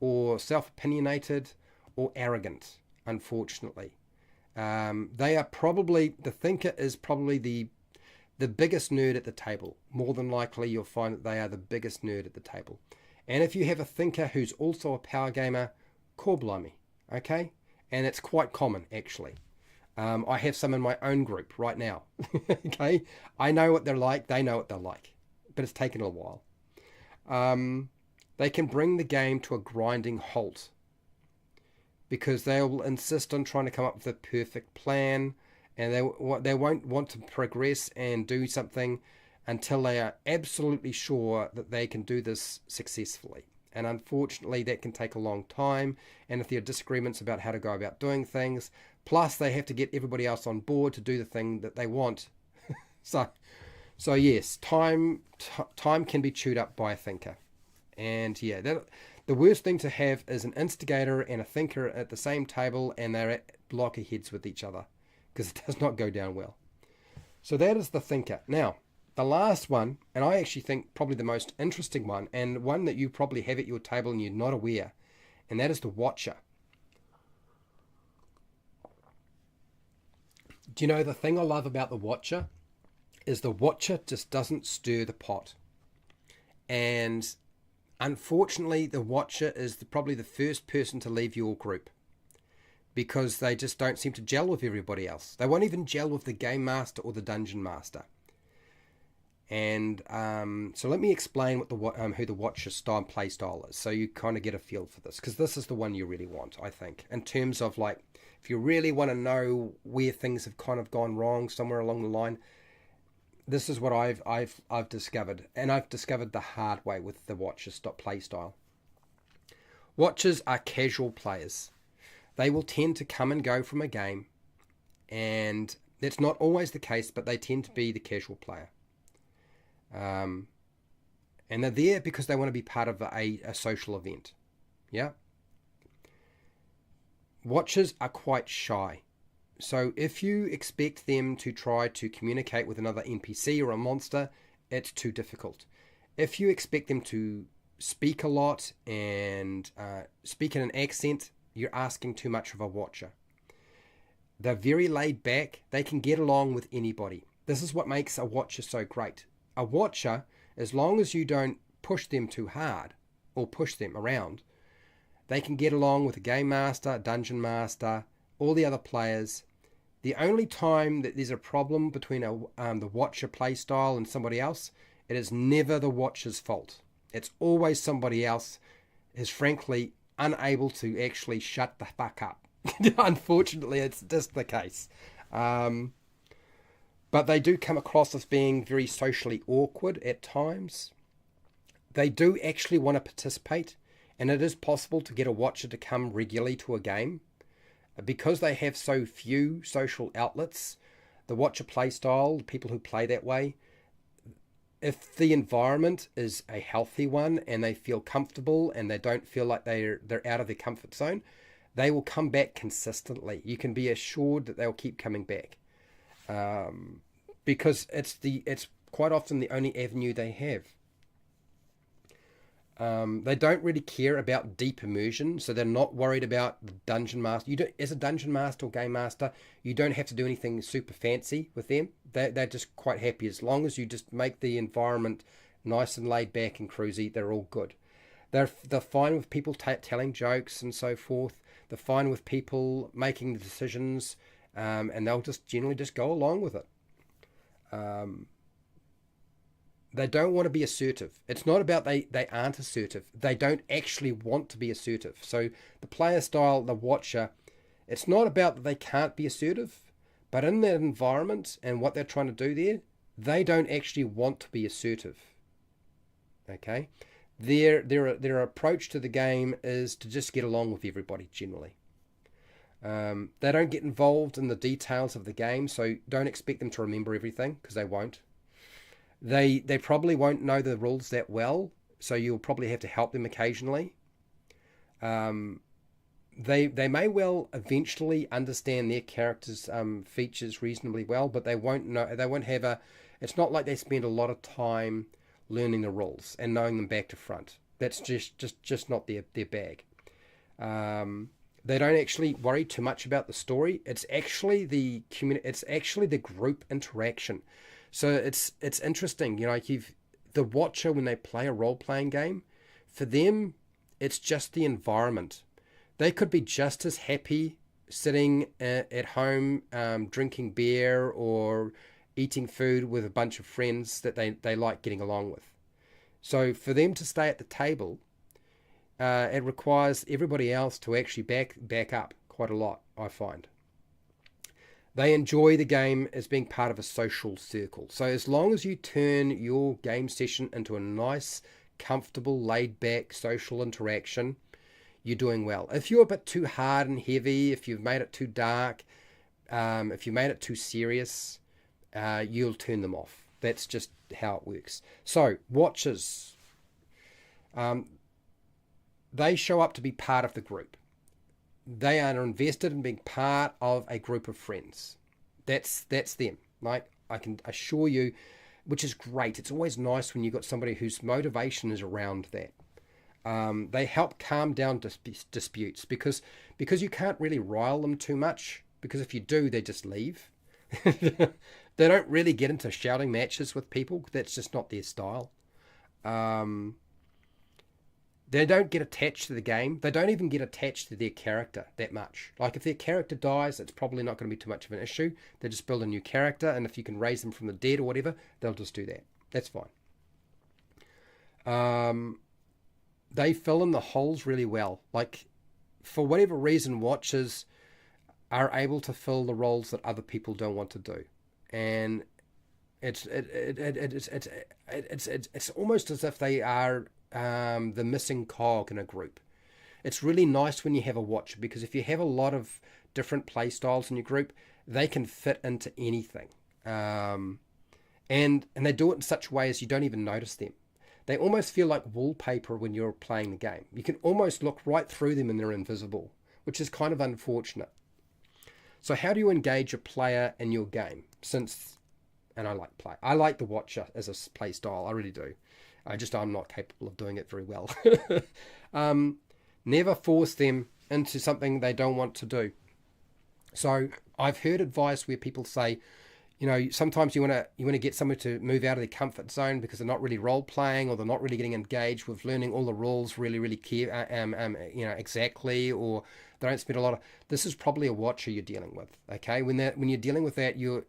or self-opinionated, or arrogant. Unfortunately, they are probably the thinker is probably the biggest nerd at the table. More than likely, you'll find that they are the biggest nerd at the table. And if you have a thinker who's also a power gamer, call blimey, okay? And it's quite common, actually. I have some in my own group right now, okay? I know what they're like, they know what they're like, but it's taken a while. They can bring the game to a grinding halt because they'll insist on trying to come up with a perfect plan, and they won't want to progress and do something until they are absolutely sure that they can do this successfully. And unfortunately, that can take a long time. And if there are disagreements about how to go about doing things, plus they have to get everybody else on board to do the thing that they want. So yes, time can be chewed up by a thinker. And yeah, the worst thing to have is an instigator and a thinker at the same table, and they're at loggerheads with each other, because it does not go down well. So that is the thinker. Now, the last one, and I actually think probably the most interesting one, and one that you probably have at your table and you're not aware, and that is the watcher. Do you know the thing I love about the watcher is the watcher just doesn't stir the pot. And unfortunately, the watcher is probably the first person to leave your group, because they just don't seem to gel with everybody else. They won't even gel with the game master or the dungeon master. And so let me explain what who the watcher play style is, so you kind of get a feel for this, because this is the one you really want, I think, in terms of, like, if you really want to know where things have kind of gone wrong somewhere along the line, this is what I've discovered, and I've discovered the hard way with the watcher's play style. Watchers are casual players. They will tend to come and go from a game, and that's not always the case, but they tend to be the casual player. And they're there because they want to be part of a social event. Yeah. Watchers are quite shy. So if you expect them to try to communicate with another NPC or a monster, it's too difficult. If you expect them to speak a lot and speak in an accent, you're asking too much of a watcher. They're very laid back. They can get along with anybody. This is what makes a watcher so great. A watcher, as long as you don't push them too hard or push them around, they can get along with a game master, dungeon master, all the other players. The only time that there's a problem between the watcher play style and somebody else, it is never the watcher's fault. It's always somebody else is frankly unable to actually shut the fuck up. Unfortunately, it's just the case. But they do come across as being very socially awkward at times. They do actually want to participate, and it is possible to get a watcher to come regularly to a game. Because they have so few social outlets, the watcher play style, the people who play that way, if the environment is a healthy one and they feel comfortable and they don't feel like they're out of their comfort zone, they will come back consistently. You can be assured that they'll keep coming back. Because it's quite often the only avenue they have. They don't really care about deep immersion, so they're not worried about the dungeon master. As a dungeon master or game master, you don't have to do anything super fancy with them. They're just quite happy as long as you just make the environment nice and laid back and cruisy. They're all good. They're fine with people telling jokes and so forth. They're fine with people making the decisions, and they'll just generally just go along with it. They don't want to be assertive. It's not about they aren't assertive. They don't actually want to be assertive. So the player style, the watcher, it's not about that they can't be assertive, but in that environment and what they're trying to do there, they don't actually want to be assertive. Okay? Their approach to the game is to just get along with everybody generally. They don't get involved in the details of the game, so don't expect them to remember everything, because they won't. They probably won't know the rules that well, so you'll probably have to help them occasionally. Um, they may well eventually understand their characters' features reasonably well, but they won't know. They won't have a. It's not like they spend a lot of time learning the rules and knowing them back to front. That's just not their bag. They don't actually worry too much about the story. It's actually It's actually the group interaction. So it's interesting. Like the watcher, when they play a role playing game, for them it's just the environment. They could be just as happy sitting at home, drinking beer or eating food with a bunch of friends that they like getting along with. So for them to stay at the table, it requires everybody else to actually back up quite a lot, I find. They enjoy the game as being part of a social circle. So as long as you turn your game session into a nice, comfortable, laid-back social interaction, you're doing well. If you're a bit too hard and heavy, if you've made it too dark, if you made it too serious, you'll turn them off. That's just how it works. So, watchers, they show up to be part of the group. They are invested in being part of a group of friends. That's them. Like, I can assure you, which is great. It's always nice when you've got somebody whose motivation is around that. They help calm down disputes because you can't really rile them too much, because if you do, they just leave. They don't really get into shouting matches with people. That's just not their style. They don't get attached to the game. They don't even get attached to their character that much. Like, if their character dies, it's probably not going to be too much of an issue. They just build a new character, and if you can raise them from the dead or whatever, they'll just do that. That's fine. They fill in the holes really well. Like, for whatever reason, watchers are able to fill the roles that other people don't want to do, and it's almost as if they are the missing cog in a group. It's really nice when you have a watcher, because if you have a lot of different play styles in your group, they can fit into anything, and they do it in such a way as you don't even notice them. They almost feel like wallpaper when you're playing the game. You can almost look right through them and they're invisible, which is kind of unfortunate. So how do you engage a player in your game? I like the watcher as a play style. I really do. I'm not capable of doing it very well. Never force them into something they don't want to do. So I've heard advice where people say, sometimes you want to get someone to move out of their comfort zone because they're not really role playing, or they're not really getting engaged with learning all the rules really, really exactly, or they don't spend a lot of. This is probably a watcher you're dealing with. Okay, when you're dealing with that, you're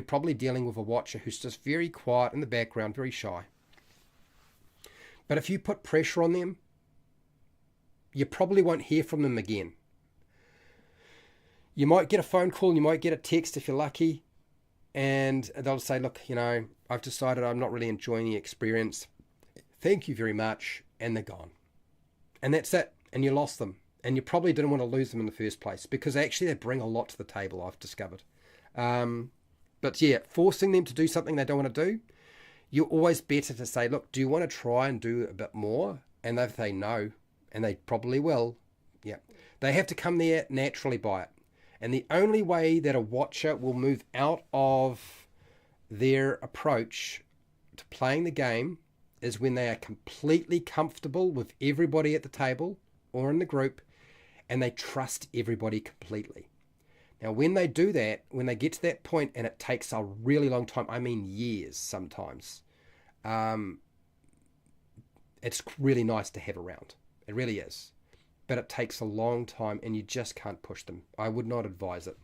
probably dealing with a watcher who's just very quiet in the background, very shy. But if you put pressure on them, you probably won't hear from them again. You might get a phone call, you might get a text if you're lucky, and they'll say, look, I've decided I'm not really enjoying the experience. Thank you very much. And they're gone. And that's it. And you lost them. And you probably didn't want to lose them in the first place, because actually they bring a lot to the table, I've discovered. But yeah, forcing them to do something they don't want to do, you're always better to say, look, do you want to try and do a bit more? And they say no, and they probably will. Yeah. They have to come there naturally by it. And the only way that a watcher will move out of their approach to playing the game is when they are completely comfortable with everybody at the table or in the group, and they trust everybody completely. Now, when they do that, when they get to that point, and it takes a really long time, I mean years sometimes, it's really nice to have around. It really is. But it takes a long time, and you just can't push them. I would not advise it.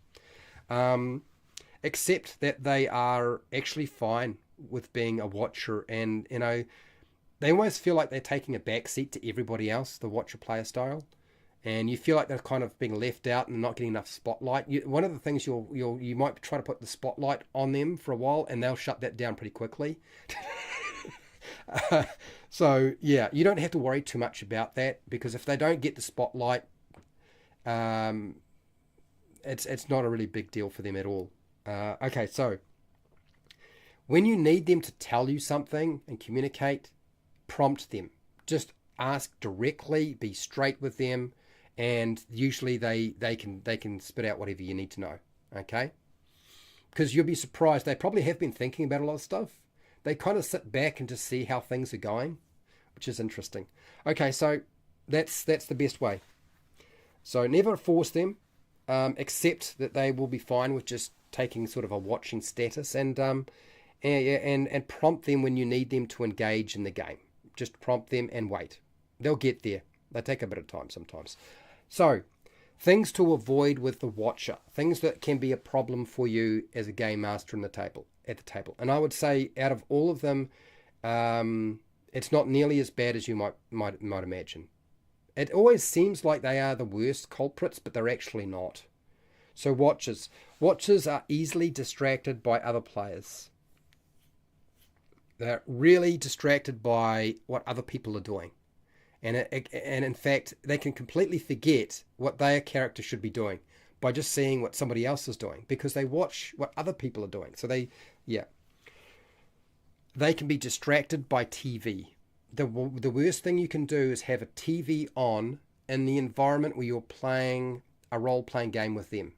Except that they are actually fine with being a watcher, and, they almost feel like they're taking a backseat to everybody else, the watcher player style. And you feel like they're kind of being left out and not getting enough spotlight. One of the things you might try to put the spotlight on them for a while, and they'll shut that down pretty quickly. So yeah, you don't have to worry too much about that, because if they don't get the spotlight, it's not a really big deal for them at all. Okay, so when you need them to tell you something and communicate, prompt them. Just ask directly, be straight with them, and usually they can spit out whatever you need to know. Okay? Because you'll be surprised. They probably have been thinking about a lot of stuff. They kind of sit back and just see how things are going, which is interesting. Okay, so that's the best way. So never force them, accept that they will be fine with just taking sort of a watching status, and prompt them when you need them to engage in the game. Just prompt them and wait. They'll get there. They take a bit of time sometimes. So, things to avoid with the watcher. Things that can be a problem for you as a game master at the table. And I would say out of all of them, it's not nearly as bad as you might imagine. It always seems like they are the worst culprits, but they're actually not. So watchers. Watchers are easily distracted by other players. They're really distracted by what other people are doing. And in fact, they can completely forget what their character should be doing by just seeing what somebody else is doing, because they watch what other people are doing. So they can be distracted by TV. The worst thing you can do is have a TV on in the environment where you're playing a role-playing game with them,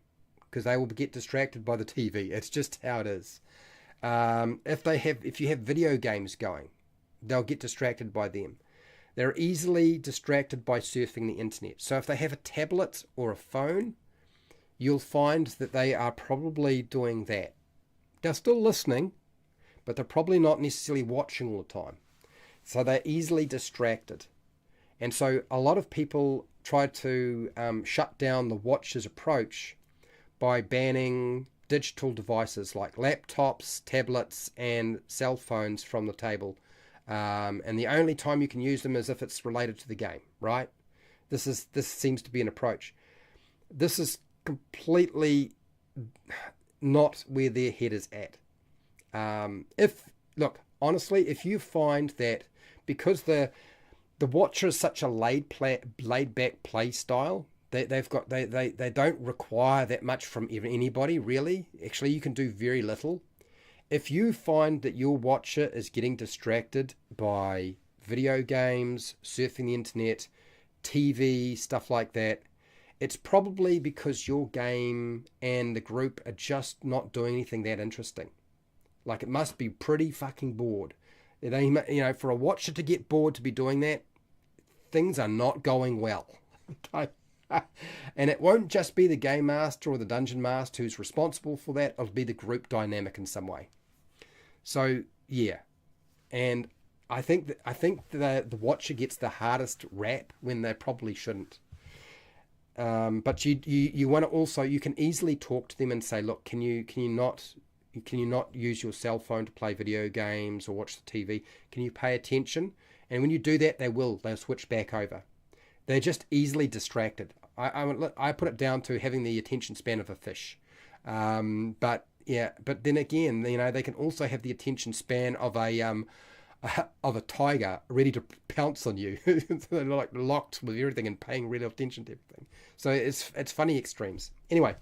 because they will get distracted by the TV. It's just how it is. If you have video games going, they'll get distracted by them. They're easily distracted by surfing the internet. So if they have a tablet or a phone, you'll find that they are probably doing that. They're still listening, but they're probably not necessarily watching all the time. So they're easily distracted. And so a lot of people try to shut down the watcher's approach by banning digital devices like laptops, tablets, and cell phones from the table. And the only time you can use them is if it's related to the game, right? This seems to be an approach. This is completely not where their head is at. Honestly, if you find that because the watcher is such a laid back play style, they don't require that much from anybody really. Actually, you can do very little. If you find that your watcher is getting distracted by video games, surfing the internet, TV, stuff like that, it's probably because your game and the group are just not doing anything that interesting. Like, it must be pretty fucking bored. For a watcher to get bored to be doing that, things are not going well. And it won't just be the game master or the dungeon master who's responsible for that. It'll be the group dynamic in some way. So yeah, and I think the watcher gets the hardest rap when they probably shouldn't. But you want to also, you can easily talk to them and say, look, can you not use your cell phone to play video games or watch the TV? Can you pay attention? And when you do that, they'll switch back over. They're just easily distracted. I put it down to having the attention span of a fish. But then again, they can also have the attention span of a tiger ready to pounce on you. They're like locked with everything and paying real attention to everything. So it's funny extremes. Anyway,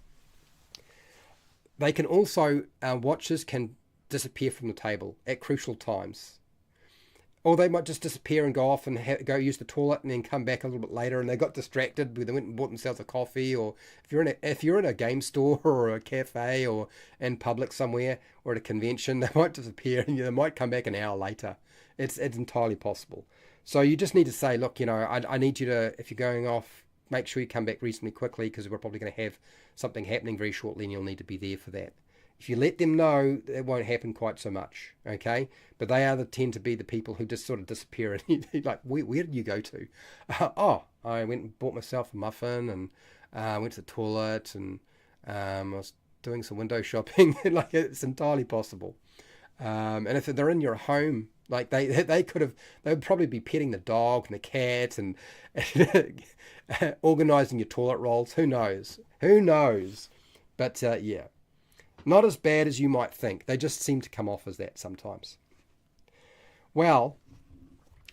they can also, watchers can disappear from the table at crucial times. Or they might just disappear and go off and go use the toilet and then come back a little bit later, and they got distracted. They went and bought themselves a coffee, or if you're in a game store or a cafe or in public somewhere or at a convention, they might disappear and they might come back an hour later. It's entirely possible. So you just need to say, look, I need you to, if you're going off, make sure you come back reasonably quickly, because we're probably going to have something happening very shortly and you'll need to be there for that. If you let them know, it won't happen quite so much, okay? But they tend to be the people who just sort of disappear, and you're like, where did you go to? I went and bought myself a muffin, and went to the toilet, and I was doing some window shopping. Like, it's entirely possible. And if they're in your home, like they would probably be petting the dog and the cat and organising your toilet rolls. Who knows? But yeah. Not as bad as you might think. They just seem to come off as that sometimes. Well,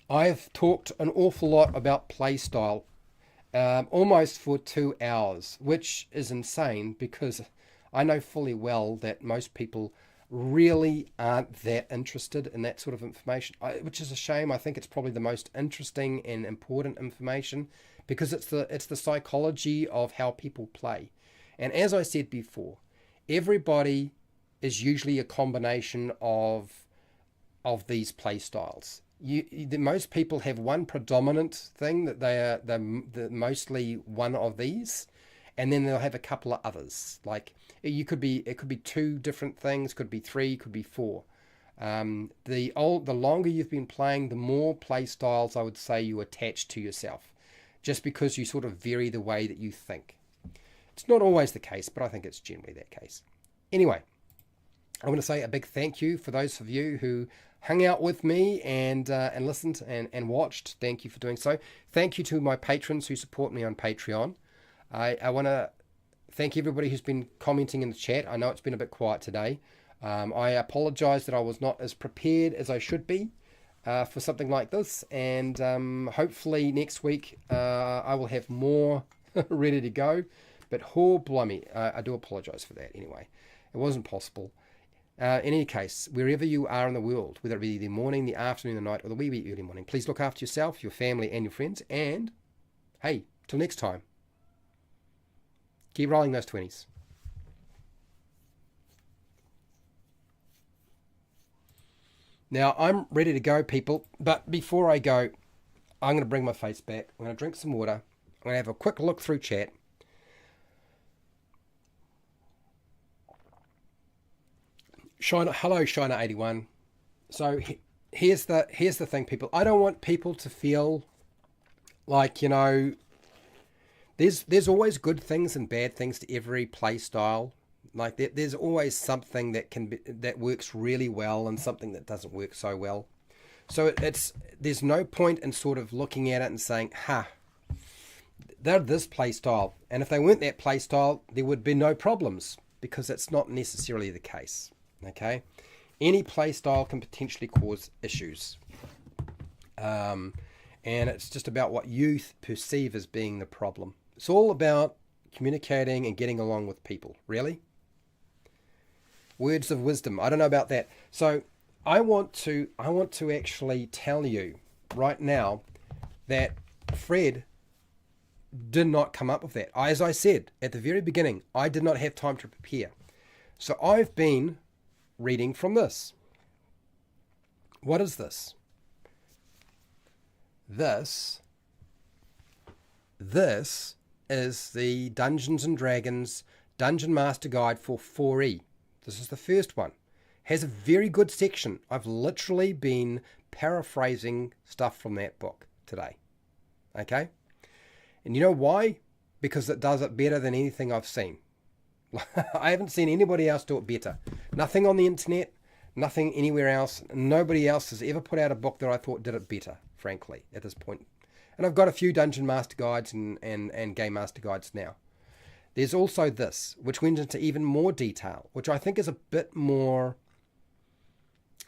I have talked an awful lot about play style almost for 2 hours, which is insane because I know fully well that most people really aren't that interested in that sort of information, which is a shame. I think it's probably the most interesting and important information because it's the psychology of how people play. And as I said before, everybody is usually a combination of these play styles. Most people have one predominant thing that they're mostly one of these, and then they'll have a couple of others. Like it could be two different things, could be three, could be four. The longer you've been playing, the more play styles I would say you attach to yourself, just because you sort of vary the way that you think. It's not always the case, but I think it's generally that case. Anyway, I want to say a big thank you for those of you who hung out with me and listened and watched. Thank you for doing so. Thank you to my patrons who support me on Patreon. I want to thank everybody who's been commenting in the chat. I know it's been a bit quiet today. I apologize that I was not as prepared as I should be for something like this. And hopefully next week I will have more ready to go. But blimey, I do apologize for that anyway. It wasn't possible. In any case, wherever you are in the world, whether it be the morning, the afternoon, the night, or the wee early morning, please look after yourself, your family, and your friends. And, hey, till next time, keep rolling those 20s. Now, I'm ready to go, people. But before I go, I'm going to bring my face back. I'm going to drink some water. I'm going to have a quick look through chat. Hello, Shiner81. So here's the thing, people. I don't want people to feel like, there's always good things and bad things to every play style. Like there's always something that works really well and something that doesn't work so well. So there's no point in sort of looking at it and saying, they're this play style, and if they weren't that play style, there would be no problems, because it's not necessarily the case. Okay, any play style can potentially cause issues, and it's just about what you perceive as being the problem. It's all about communicating and getting along with people. Really, words of wisdom. I don't know about that. So I want to actually tell you right now that Fred did not come up with that. As I said at the very beginning, I did not have time to prepare, so I've been reading from this. What is this? This is the Dungeons and Dragons Dungeon Master Guide for 4E. This is the first one. Has a very good section. I've literally been paraphrasing stuff from that book today. Okay? And you know why? Because it does it better than anything I've seen. I haven't seen anybody else do it better. Nothing on the internet, nothing anywhere else. Nobody else has ever put out a book that I thought did it better, frankly, at this point. And I've got a few Dungeon Master Guides and Game Master Guides now. There's also this, which went into even more detail, which I think is a bit more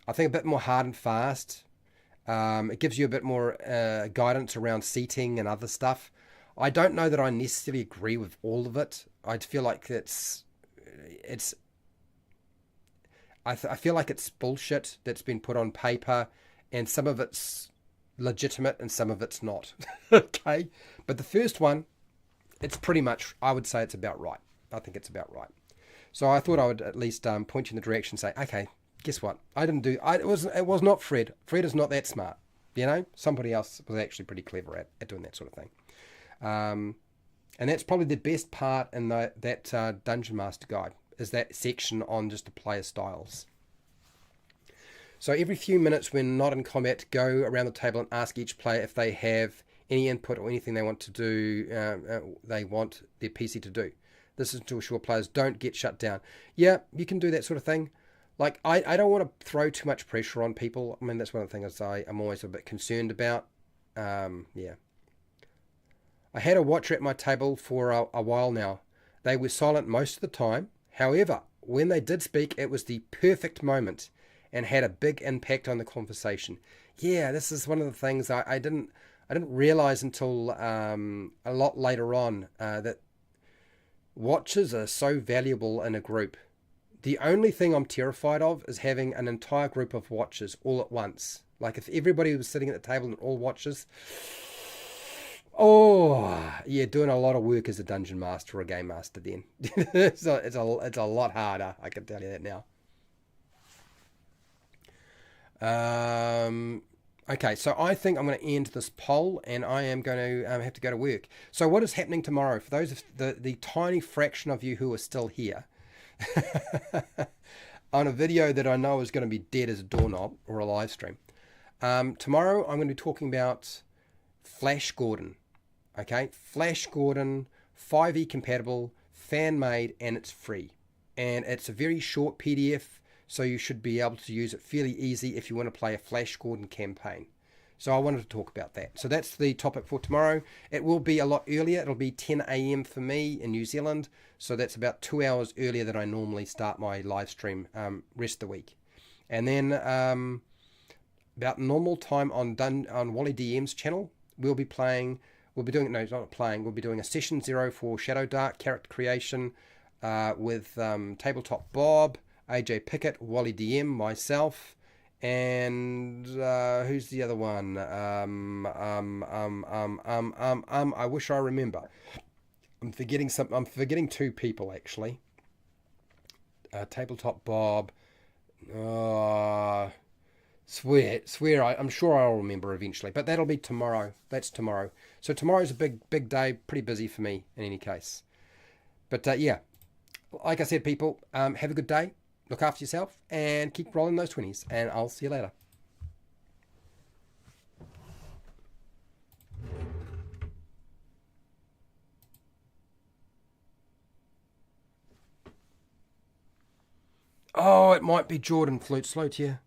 hard and fast. It gives you a bit more guidance around seating and other stuff. I don't know that I necessarily agree with all of it. I feel like I feel like it's bullshit that's been put on paper, and some of it's legitimate and some of it's not. Okay, but the first one, it's pretty much, I would say it's about right. I think it's about right. So I thought I would at least point you in the direction and say, okay, guess what? It was not Fred. Fred is not that smart. Somebody else was actually pretty clever at doing that sort of thing. And that's probably the best part in that Dungeon Master Guide, is that section on just the player styles. So every few minutes when not in combat, go around the table and ask each player if they have any input or anything they want to do, they want their PC to do. This is to ensure players don't get shut down. Yeah, you can do that sort of thing. Like, I don't want to throw too much pressure on people. I mean, that's one of the things I'm always a bit concerned about. Yeah. I had a watcher at my table for a while now. They were silent most of the time. However, when they did speak, it was the perfect moment and had a big impact on the conversation. Yeah, this is one of the things I I didn't realize until a lot later on that watches are so valuable in a group. The only thing I'm terrified of is having an entire group of watchers all at once. Like if everybody was sitting at the table and all watchers, oh yeah, doing a lot of work as a dungeon master or a game master then. It's a lot harder, I can tell you that now. Okay, so I think I'm going to end this poll and I am going to have to go to work. So what is happening tomorrow? For those of the tiny fraction of you who are still here, on a video that I know is going to be dead as a doorknob or a live stream. Tomorrow I'm going to be talking about Flash Gordon. Okay, Flash Gordon, 5e compatible, fan made, and it's free. And it's a very short PDF, so you should be able to use it fairly easy if you want to play a Flash Gordon campaign. So I wanted to talk about that. So that's the topic for tomorrow. It will be a lot earlier. It'll be 10 a.m. for me in New Zealand. So that's about 2 hours earlier than I normally start my live stream rest of the week. And then about normal time on Wally DM's channel, we'll be doing a session 0 for Shadow Dark character creation with Tabletop Bob, AJ Pickett, Wally DM, myself, and who's the other one? I wish I remember. I'm forgetting two people actually. Tabletop Bob. Swear. I'm sure I'll remember eventually, but that'll be tomorrow. That's tomorrow. So tomorrow's a big day. Pretty busy for me in any case. But yeah, like I said, people, have a good day. Look after yourself and keep rolling those 20s. And I'll see you later. Oh, it might be Jordan Flute Slow here.